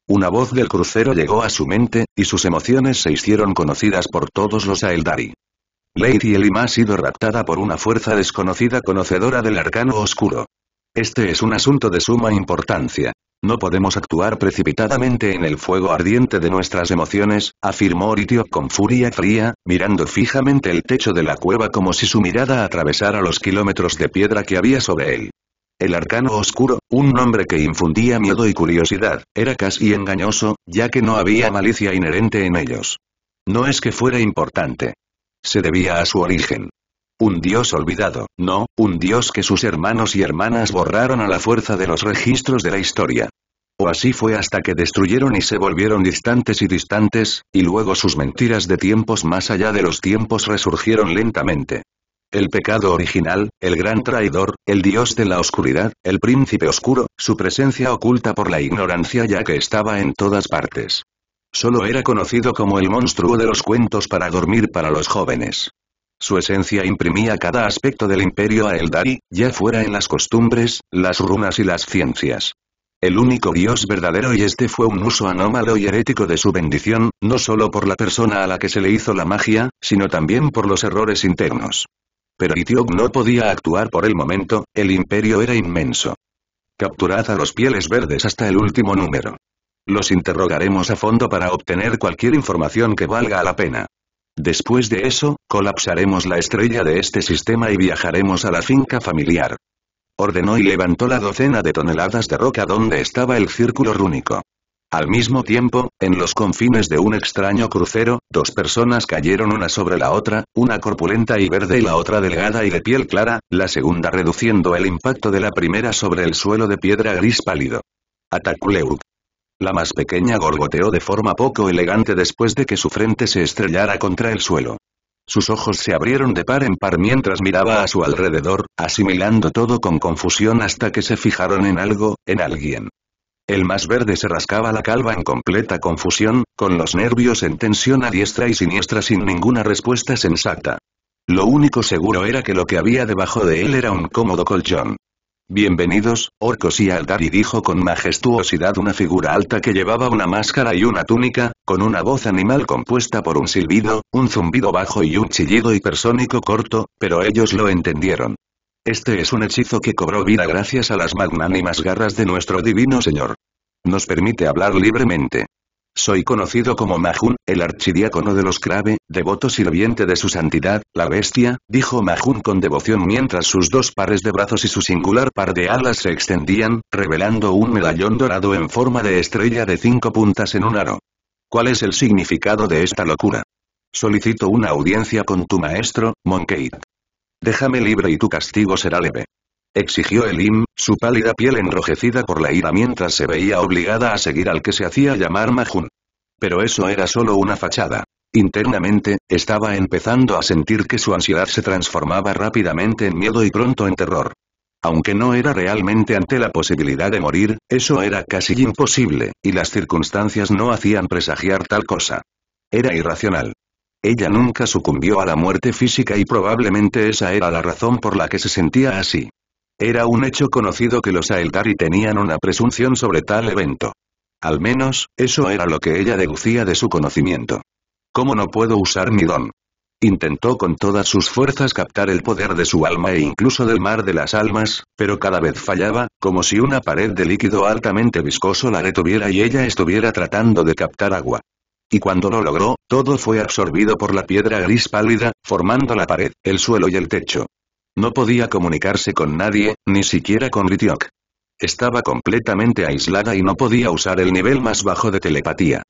Una voz del crucero llegó a su mente, y sus emociones se hicieron conocidas por todos los Aeldari. Lady Elim ha sido raptada por una fuerza desconocida conocedora del arcano oscuro. Este es un asunto de suma importancia. No podemos actuar precipitadamente en el fuego ardiente de nuestras emociones, afirmó Litiok con furia fría, mirando fijamente el techo de la cueva como si su mirada atravesara los kilómetros de piedra que había sobre él. El arcano oscuro, un nombre que infundía miedo y curiosidad, era casi engañoso, ya que no había malicia inherente en ellos. No es que fuera importante. Se debía a su origen. Un dios olvidado, no, un dios que sus hermanos y hermanas borraron a la fuerza de los registros de la historia. O así fue hasta que destruyeron y se volvieron distantes, y luego sus mentiras de tiempos más allá de los tiempos resurgieron lentamente. El pecado original, el gran traidor, el dios de la oscuridad, el príncipe oscuro, su presencia oculta por la ignorancia ya que estaba en todas partes. Solo era conocido como el monstruo de los cuentos para dormir para los jóvenes. Su esencia imprimía cada aspecto del imperio Aeldari, ya fuera en las costumbres, las runas y las ciencias. El único dios verdadero y este fue un uso anómalo y herético de su bendición, no solo por la persona a la que se le hizo la magia, sino también por los errores internos. Pero Litiok no podía actuar por el momento, el imperio era inmenso. Capturad a los pieles verdes hasta el último número. Los interrogaremos a fondo para obtener cualquier información que valga la pena. Después de eso, colapsaremos la estrella de este sistema y viajaremos a la finca familiar. Ordenó y levantó la docena de toneladas de roca donde estaba el círculo rúnico. Al mismo tiempo, en los confines de un extraño crucero, dos personas cayeron una sobre la otra, una corpulenta y verde y la otra delgada y de piel clara, la segunda reduciendo el impacto de la primera sobre el suelo de piedra gris pálido. Atakuleuk. La más pequeña gorgoteó de forma poco elegante después de que su frente se estrellara contra el suelo. Sus ojos se abrieron de par en par mientras miraba a su alrededor, asimilando todo con confusión hasta que se fijaron en algo, en alguien. El más verde se rascaba la calva en completa confusión, con los nervios en tensión a diestra y siniestra sin ninguna respuesta sensata. Lo único seguro era que lo que había debajo de él era un cómodo colchón. Bienvenidos, orcos y Aeldari, dijo con majestuosidad una figura alta que llevaba una máscara y una túnica, con una voz animal compuesta por un silbido, un zumbido bajo y un chillido hipersónico corto, pero ellos lo entendieron. Este es un hechizo que cobró vida gracias a las magnánimas garras de nuestro divino señor. Nos permite hablar libremente. Soy conocido como Mahun, el archidiácono de los Crave, devoto sirviente de su santidad, la bestia, dijo Mahun con devoción mientras sus dos pares de brazos y su singular par de alas se extendían, revelando un medallón dorado en forma de estrella de 5 puntas en un aro. ¿Cuál es el significado de esta locura? Solicito una audiencia con tu maestro, Monkey. Déjame libre y tu castigo será leve. Exigió Elim, su pálida piel enrojecida por la ira mientras se veía obligada a seguir al que se hacía llamar Mahun. Pero eso era solo una fachada. Internamente, estaba empezando a sentir que su ansiedad se transformaba rápidamente en miedo y pronto en terror. Aunque no era realmente ante la posibilidad de morir, eso era casi imposible, y las circunstancias no hacían presagiar tal cosa. Era irracional. Ella nunca sucumbió a la muerte física y probablemente esa era la razón por la que se sentía así. Era un hecho conocido que los Aeldari tenían una presunción sobre tal evento. Al menos, eso era lo que ella deducía de su conocimiento. ¿Cómo no puedo usar mi don? Intentó con todas sus fuerzas captar el poder de su alma e incluso del mar de las almas, pero cada vez fallaba, como si una pared de líquido altamente viscoso la retuviera y ella estuviera tratando de captar agua. Y cuando lo logró, todo fue absorbido por la piedra gris pálida, formando la pared, el suelo y el techo. No podía comunicarse con nadie, ni siquiera con Rytyok. Estaba completamente aislada y no podía usar el nivel más bajo de telepatía.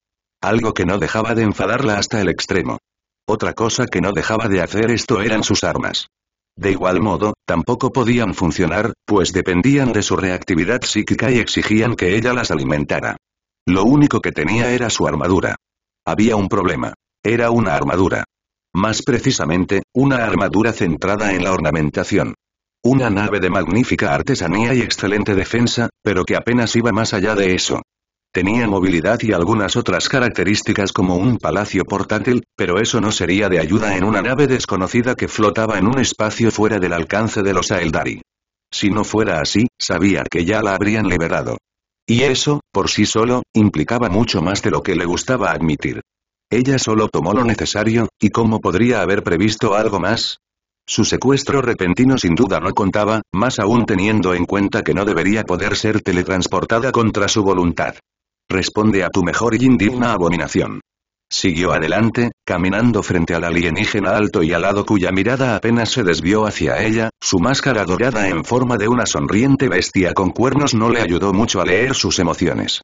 Algo que no dejaba de enfadarla hasta el extremo. Otra cosa que no dejaba de hacer esto eran sus armas. De igual modo, tampoco podían funcionar, pues dependían de su reactividad psíquica y exigían que ella las alimentara. Lo único que tenía era su armadura. Había un problema. Era una armadura. Más precisamente, una armadura centrada en la ornamentación. Una nave de magnífica artesanía y excelente defensa, pero que apenas iba más allá de eso. Tenía movilidad y algunas otras características como un palacio portátil, pero eso no sería de ayuda en una nave desconocida que flotaba en un espacio fuera del alcance de los Aeldari. Si no fuera así, sabía que ya la habrían liberado. Y eso, por sí solo, implicaba mucho más de lo que le gustaba admitir. Ella solo tomó lo necesario, ¿y cómo podría haber previsto algo más? Su secuestro repentino sin duda no contaba, más aún teniendo en cuenta que no debería poder ser teletransportada contra su voluntad. Responde a tu mejor y indigna abominación. Siguió adelante, caminando frente al alienígena alto y alado cuya mirada apenas se desvió hacia ella, su máscara dorada en forma de una sonriente bestia con cuernos no le ayudó mucho a leer sus emociones.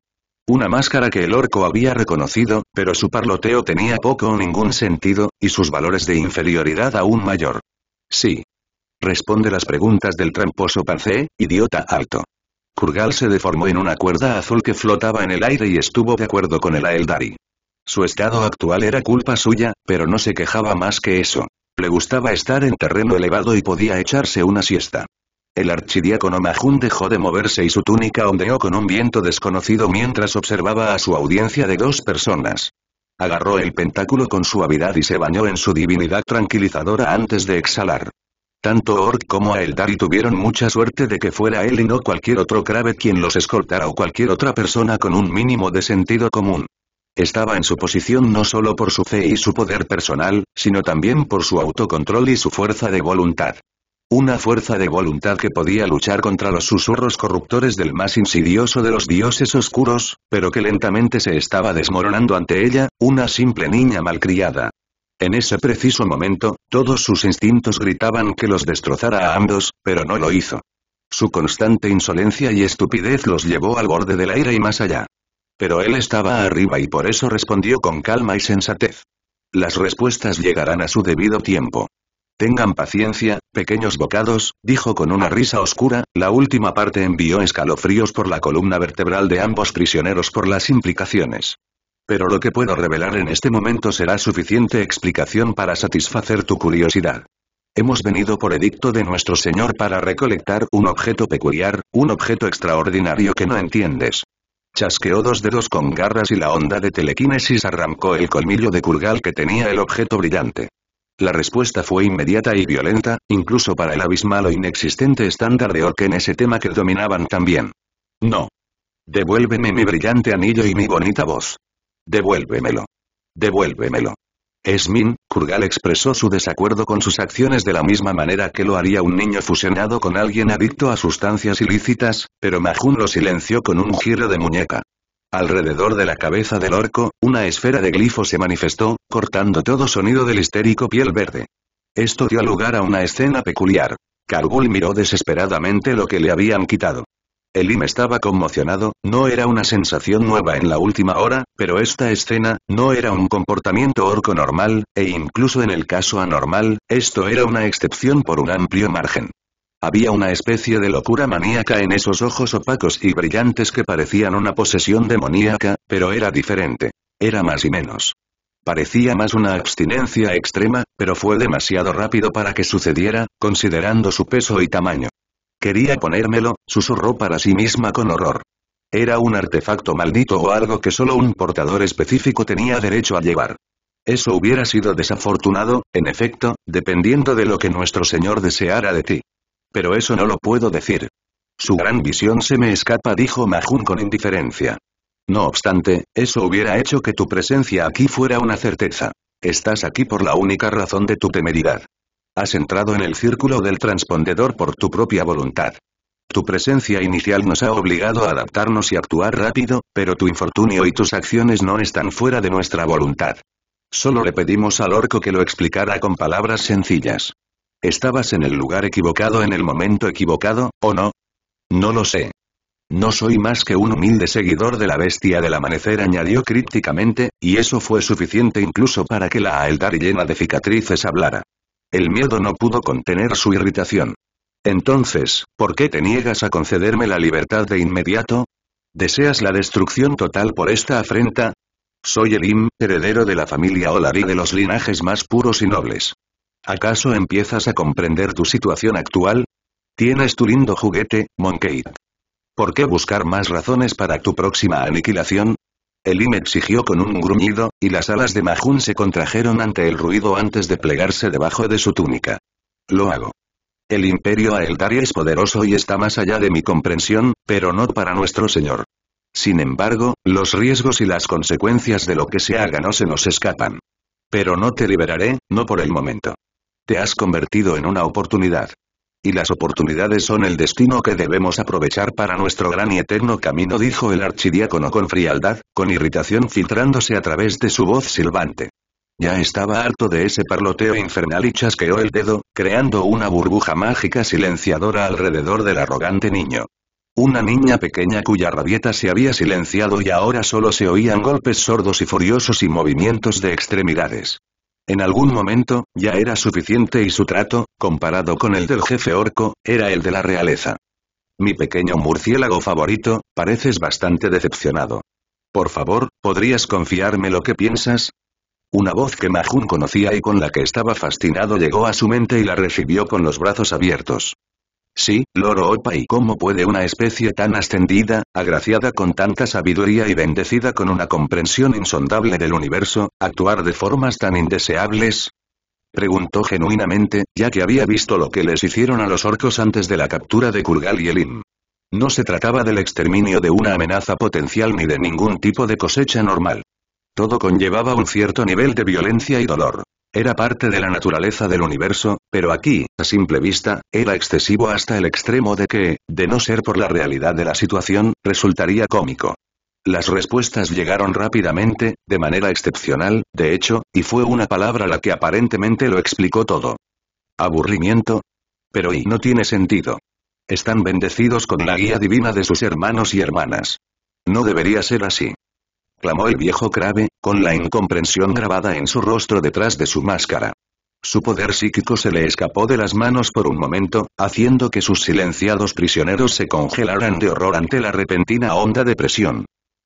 Una máscara que el orco había reconocido, pero su parloteo tenía poco o ningún sentido, y sus valores de inferioridad aún mayor. Sí. Responde las preguntas del tramposo Pancé, idiota alto. Kurgal se deformó en una cuerda azul que flotaba en el aire y estuvo de acuerdo con el Aeldari. Su estado actual era culpa suya, pero no se quejaba más que eso. Le gustaba estar en terreno elevado y podía echarse una siesta. El archidiácono Mahun dejó de moverse y su túnica ondeó con un viento desconocido mientras observaba a su audiencia de 2 personas. Agarró el pentáculo con suavidad y se bañó en su divinidad tranquilizadora antes de exhalar. Tanto Orc como Aeldari tuvieron mucha suerte de que fuera él y no cualquier otro Kravet quien los escoltara o cualquier otra persona con un mínimo de sentido común. Estaba en su posición no solo por su fe y su poder personal, sino también por su autocontrol y su fuerza de voluntad. Una fuerza de voluntad que podía luchar contra los susurros corruptores del más insidioso de los dioses oscuros, pero que lentamente se estaba desmoronando ante ella, una simple niña malcriada. En ese preciso momento, todos sus instintos gritaban que los destrozara a ambos, pero no lo hizo. Su constante insolencia y estupidez los llevó al borde del aire y más allá. Pero él estaba arriba y por eso respondió con calma y sensatez. Las respuestas llegarán a su debido tiempo. Tengan paciencia, pequeños bocados, dijo con una risa oscura, la última parte envió escalofríos por la columna vertebral de ambos prisioneros por las implicaciones. Pero lo que puedo revelar en este momento será suficiente explicación para satisfacer tu curiosidad. Hemos venido por edicto de nuestro Señor para recolectar un objeto peculiar, un objeto extraordinario que no entiendes. Chasqueó 2 dedos con garras y la onda de telequinesis arrancó el colmillo de Kurgal que tenía el objeto brillante. La respuesta fue inmediata y violenta, incluso para el abismal o inexistente estándar de Orc en ese tema que dominaban también. No. Devuélveme mi brillante anillo y mi bonita voz. Devuélvemelo. Devuélvemelo. Esmin, Kurgal expresó su desacuerdo con sus acciones de la misma manera que lo haría un niño fusionado con alguien adicto a sustancias ilícitas, pero Mahun lo silenció con un giro de muñeca. Alrededor de la cabeza del orco, una esfera de glifo se manifestó, cortando todo sonido del histérico piel verde. Esto dio lugar a una escena peculiar. Kargul miró desesperadamente lo que le habían quitado. Elim estaba conmocionado, no era una sensación nueva en la última hora, pero esta escena, no era un comportamiento orco normal, e incluso en el caso anormal, esto era una excepción por un amplio margen. Había una especie de locura maníaca en esos ojos opacos y brillantes que parecían una posesión demoníaca, pero era diferente. Era más y menos. Parecía más una abstinencia extrema, pero fue demasiado rápido para que sucediera, considerando su peso y tamaño. Quería ponérmelo, susurró para sí misma con horror. Era un artefacto maldito o algo que solo un portador específico tenía derecho a llevar. Eso hubiera sido desafortunado, en efecto, dependiendo de lo que nuestro Señor deseara de ti. Pero eso no lo puedo decir. Su gran visión se me escapa, dijo Mahun con indiferencia. No obstante, eso hubiera hecho que tu presencia aquí fuera una certeza. Estás aquí por la única razón de tu temeridad. Has entrado en el círculo del transpondedor por tu propia voluntad. Tu presencia inicial nos ha obligado a adaptarnos y actuar rápido, pero tu infortunio y tus acciones no están fuera de nuestra voluntad. Solo le pedimos al orco que lo explicara con palabras sencillas. ¿Estabas en el lugar equivocado en el momento equivocado, o no? No lo sé. No soy más que un humilde seguidor de la bestia del amanecer, añadió crípticamente, y eso fue suficiente incluso para que la Aeldari llena de cicatrices hablara. El miedo no pudo contener su irritación. Entonces, ¿por qué te niegas a concederme la libertad de inmediato? ¿Deseas la destrucción total por esta afrenta? Soy Elim, heredero de la familia Olari de los linajes más puros y nobles. ¿Acaso empiezas a comprender tu situación actual? Tienes tu lindo juguete, Monkey. ¿Por qué buscar más razones para tu próxima aniquilación? Elim exigió con un gruñido, y las alas de Majun se contrajeron ante el ruido antes de plegarse debajo de su túnica. Lo hago. El imperio Aeldari es poderoso y está más allá de mi comprensión, pero no para nuestro señor. Sin embargo, los riesgos y las consecuencias de lo que se haga no se nos escapan. Pero no te liberaré, no por el momento. Te has convertido en una oportunidad. Y las oportunidades son el destino que debemos aprovechar para nuestro gran y eterno camino, dijo el archidiácono con frialdad, con irritación filtrándose a través de su voz silbante. Ya estaba harto de ese parloteo infernal y chasqueó el dedo, creando una burbuja mágica silenciadora alrededor del arrogante niño. Una niña pequeña cuya rabieta se había silenciado y ahora solo se oían golpes sordos y furiosos y movimientos de extremidades. En algún momento, ya era suficiente y su trato, comparado con el del jefe orco, era el de la realeza. Mi pequeño murciélago favorito, pareces bastante decepcionado. Por favor, ¿podrías confiarme lo que piensas? Una voz que Majun conocía y con la que estaba fascinado llegó a su mente y la recibió con los brazos abiertos. Sí, Loro Opa, ¿y cómo puede una especie tan ascendida, agraciada con tanta sabiduría y bendecida con una comprensión insondable del universo, actuar de formas tan indeseables? Preguntó genuinamente, ya que había visto lo que les hicieron a los orcos antes de la captura de Kurgal y Elim. No se trataba del exterminio de una amenaza potencial ni de ningún tipo de cosecha normal. Todo conllevaba un cierto nivel de violencia y dolor. Era parte de la naturaleza del universo, pero aquí, a simple vista, era excesivo hasta el extremo de que, de no ser por la realidad de la situación, resultaría cómico. Las respuestas llegaron rápidamente, de manera excepcional, de hecho, y fue una palabra la que aparentemente lo explicó todo. Aburrimiento. Pero y no tiene sentido. Están bendecidos con la guía divina de sus hermanos y hermanas. No debería ser así. Clamó el viejo Crave, con la incomprensión grabada en su rostro detrás de su máscara. Su poder psíquico se le escapó de las manos por un momento, haciendo que sus silenciados prisioneros se congelaran de horror ante la repentina onda de presión.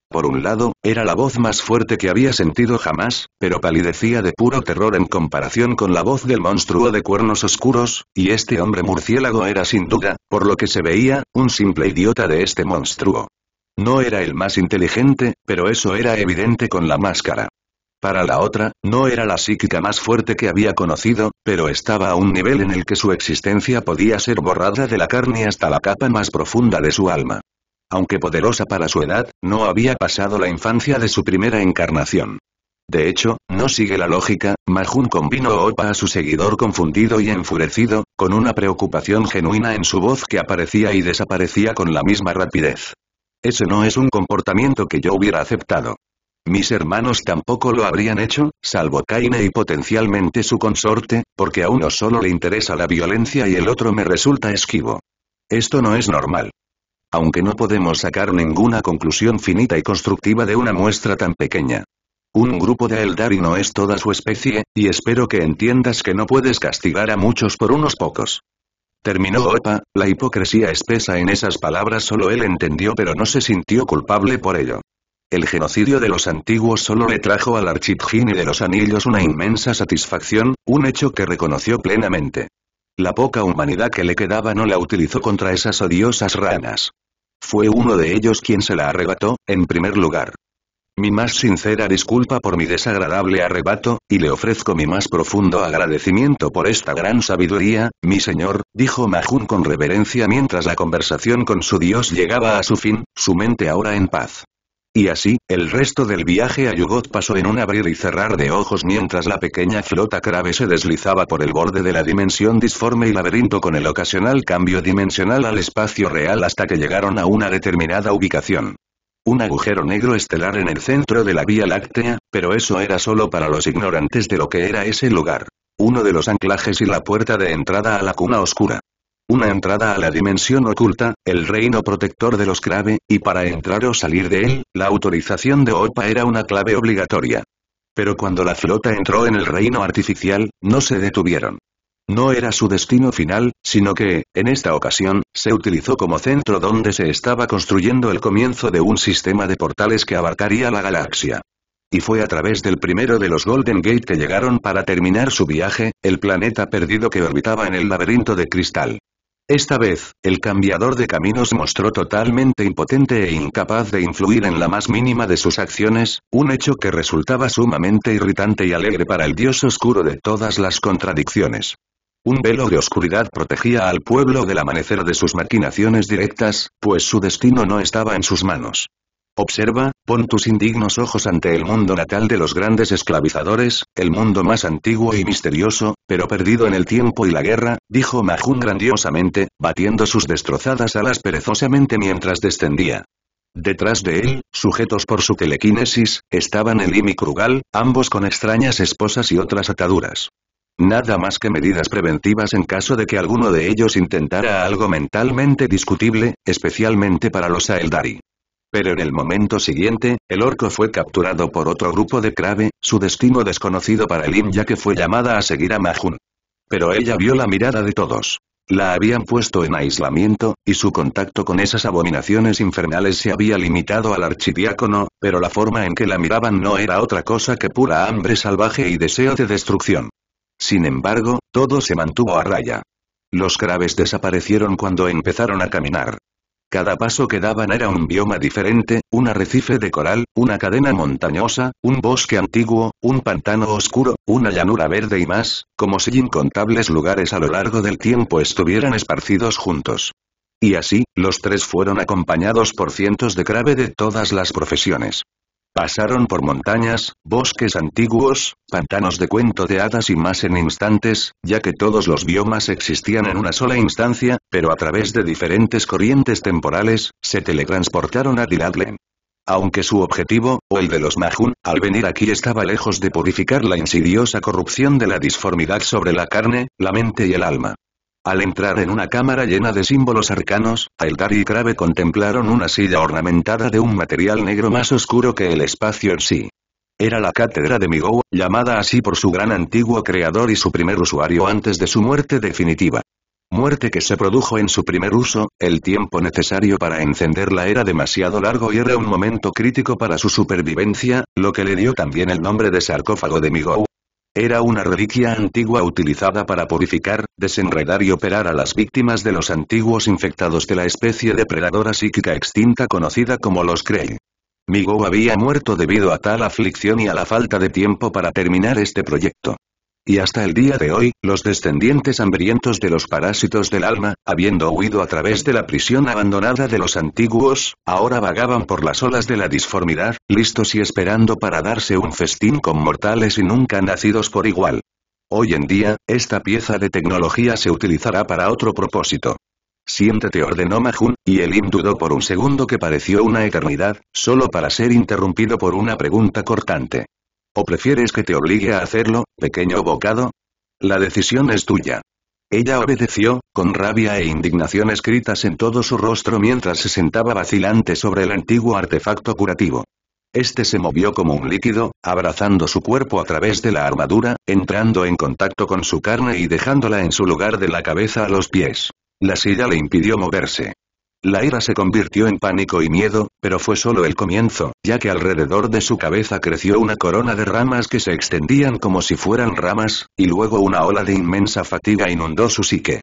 Por un lado, era la voz más fuerte que había sentido jamás, pero palidecía de puro terror en comparación con la voz del monstruo de cuernos oscuros, y este hombre murciélago era sin duda, por lo que se veía, un simple idiota de este monstruo. No era el más inteligente, pero eso era evidente con la máscara. Para la otra, no era la psíquica más fuerte que había conocido, pero estaba a un nivel en el que su existencia podía ser borrada de la carne hasta la capa más profunda de su alma. Aunque poderosa para su edad, no había pasado la infancia de su primera encarnación. De hecho, no sigue la lógica, Majun convino Opa a su seguidor confundido y enfurecido, con una preocupación genuina en su voz que aparecía y desaparecía con la misma rapidez. Ese no es un comportamiento que yo hubiera aceptado. Mis hermanos tampoco lo habrían hecho, salvo Kaine y potencialmente su consorte, porque a uno solo le interesa la violencia y el otro me resulta esquivo. Esto no es normal. Aunque no podemos sacar ninguna conclusión finita y constructiva de una muestra tan pequeña. Un grupo de Aeldari no es toda su especie, y espero que entiendas que no puedes castigar a muchos por unos pocos. Terminó Opa, la hipocresía espesa en esas palabras solo él entendió pero no se sintió culpable por ello. El genocidio de los antiguos solo le trajo al Archidjin de los Anillos una inmensa satisfacción, un hecho que reconoció plenamente. La poca humanidad que le quedaba no la utilizó contra esas odiosas ranas. Fue uno de ellos quien se la arrebató, en primer lugar. Mi más sincera disculpa por mi desagradable arrebato, y le ofrezco mi más profundo agradecimiento por esta gran sabiduría, mi señor, dijo Majun con reverencia mientras la conversación con su dios llegaba a su fin, su mente ahora en paz. Y así, el resto del viaje a Yugot pasó en un abrir y cerrar de ojos mientras la pequeña flota Crave se deslizaba por el borde de la dimensión disforme y laberinto con el ocasional cambio dimensional al espacio real hasta que llegaron a una determinada ubicación. Un agujero negro estelar en el centro de la Vía Láctea, pero eso era solo para los ignorantes de lo que era ese lugar. Uno de los anclajes y la puerta de entrada a la cuna oscura. Una entrada a la dimensión oculta, el reino protector de los Crave, y para entrar o salir de él, la autorización de Opa era una clave obligatoria. Pero cuando la flota entró en el reino artificial, no se detuvieron. No era su destino final, sino que, en esta ocasión, se utilizó como centro donde se estaba construyendo el comienzo de un sistema de portales que abarcaría la galaxia. Y fue a través del primero de los Golden Gate que llegaron para terminar su viaje, el planeta perdido que orbitaba en el laberinto de cristal. Esta vez, el cambiador de caminos mostró totalmente impotente e incapaz de influir en la más mínima de sus acciones, un hecho que resultaba sumamente irritante y alegre para el dios oscuro de todas las contradicciones. Un velo de oscuridad protegía al pueblo del amanecer de sus maquinaciones directas, pues su destino no estaba en sus manos. Observa, pon tus indignos ojos ante el mundo natal de los grandes esclavizadores, el mundo más antiguo y misterioso, pero perdido en el tiempo y la guerra, dijo Mahun grandiosamente, batiendo sus destrozadas alas perezosamente mientras descendía. Detrás de él, sujetos por su telequinesis, estaban Elim y Krugal, ambos con extrañas esposas y otras ataduras. Nada más que medidas preventivas en caso de que alguno de ellos intentara algo mentalmente discutible, especialmente para los Aeldari. Pero en el momento siguiente, el orco fue capturado por otro grupo de Crave, su destino desconocido para Elim ya que fue llamada a seguir a Mahun. Pero ella vio la mirada de todos. La habían puesto en aislamiento, y su contacto con esas abominaciones infernales se había limitado al archidiácono, pero la forma en que la miraban no era otra cosa que pura hambre salvaje y deseo de destrucción. Sin embargo, todo se mantuvo a raya. Los Craves desaparecieron cuando empezaron a caminar. Cada paso que daban era un bioma diferente, un arrecife de coral, una cadena montañosa, un bosque antiguo, un pantano oscuro, una llanura verde y más, como si incontables lugares a lo largo del tiempo estuvieran esparcidos juntos. Y así, los tres fueron acompañados por cientos de Crave de todas las profesiones. Pasaron por montañas, bosques antiguos, pantanos de cuento de hadas y más en instantes, ya que todos los biomas existían en una sola instancia, pero a través de diferentes corrientes temporales, se teletransportaron a Diladlen. Aunque su objetivo, o el de los Mahun, al venir aquí estaba lejos de purificar la insidiosa corrupción de la disformidad sobre la carne, la mente y el alma. Al entrar en una cámara llena de símbolos arcanos, Aeldari y Crave contemplaron una silla ornamentada de un material negro más oscuro que el espacio en sí. Era la cátedra de Migou, llamada así por su gran antiguo creador y su primer usuario antes de su muerte definitiva. Muerte que se produjo en su primer uso, el tiempo necesario para encenderla era demasiado largo y era un momento crítico para su supervivencia, lo que le dio también el nombre de sarcófago de Migou. Era una reliquia antigua utilizada para purificar, desenredar y operar a las víctimas de los antiguos infectados de la especie depredadora psíquica extinta conocida como los Kree. Migou había muerto debido a tal aflicción y a la falta de tiempo para terminar este proyecto. Y hasta el día de hoy, los descendientes hambrientos de los parásitos del alma, habiendo huido a través de la prisión abandonada de los antiguos, ahora vagaban por las olas de la disformidad, listos y esperando para darse un festín con mortales y nunca nacidos por igual. Hoy en día, esta pieza de tecnología se utilizará para otro propósito. Siéntate, ordenó Mahun, y Elim dudó por un segundo que pareció una eternidad, solo para ser interrumpido por una pregunta cortante. ¿O prefieres que te obligue a hacerlo, pequeño bocado? La decisión es tuya. Ella obedeció, con rabia e indignación escritas en todo su rostro mientras se sentaba vacilante sobre el antiguo artefacto curativo. Este se movió como un líquido, abrazando su cuerpo a través de la armadura, entrando en contacto con su carne y dejándola en su lugar de la cabeza a los pies. La silla le impidió moverse. La ira se convirtió en pánico y miedo, pero fue solo el comienzo, ya que alrededor de su cabeza creció una corona de ramas que se extendían como si fueran ramas, y luego una ola de inmensa fatiga inundó su psique.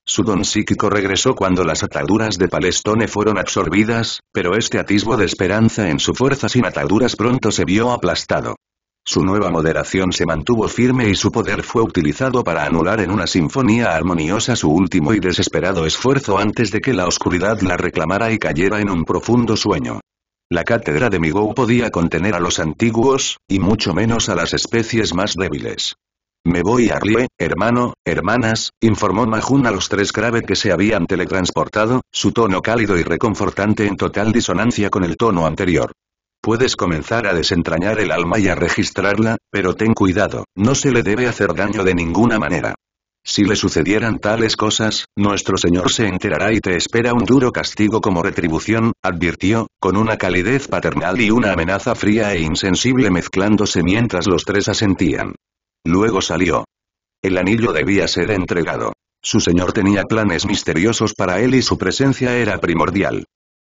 Su don psíquico regresó cuando las ataduras de Palestone fueron absorbidas, pero este atisbo de esperanza en su fuerza sin ataduras pronto se vio aplastado. Su nueva moderación se mantuvo firme y su poder fue utilizado para anular en una sinfonía armoniosa su último y desesperado esfuerzo antes de que la oscuridad la reclamara y cayera en un profundo sueño. La cátedra de Migou podía contener a los antiguos, y mucho menos a las especies más débiles. Me voy a Rie, hermano, hermanas, informó Majun a los tres Krabbe que se habían teletransportado, su tono cálido y reconfortante en total disonancia con el tono anterior. Puedes comenzar a desentrañar el alma y a registrarla, pero ten cuidado, no se le debe hacer daño de ninguna manera. Si le sucedieran tales cosas, nuestro señor se enterará y te espera un duro castigo como retribución, advirtió, con una calidez paternal y una amenaza fría e insensible mezclándose mientras los tres asentían. Luego salió. El anillo debía ser entregado. Su señor tenía planes misteriosos para él y su presencia era primordial.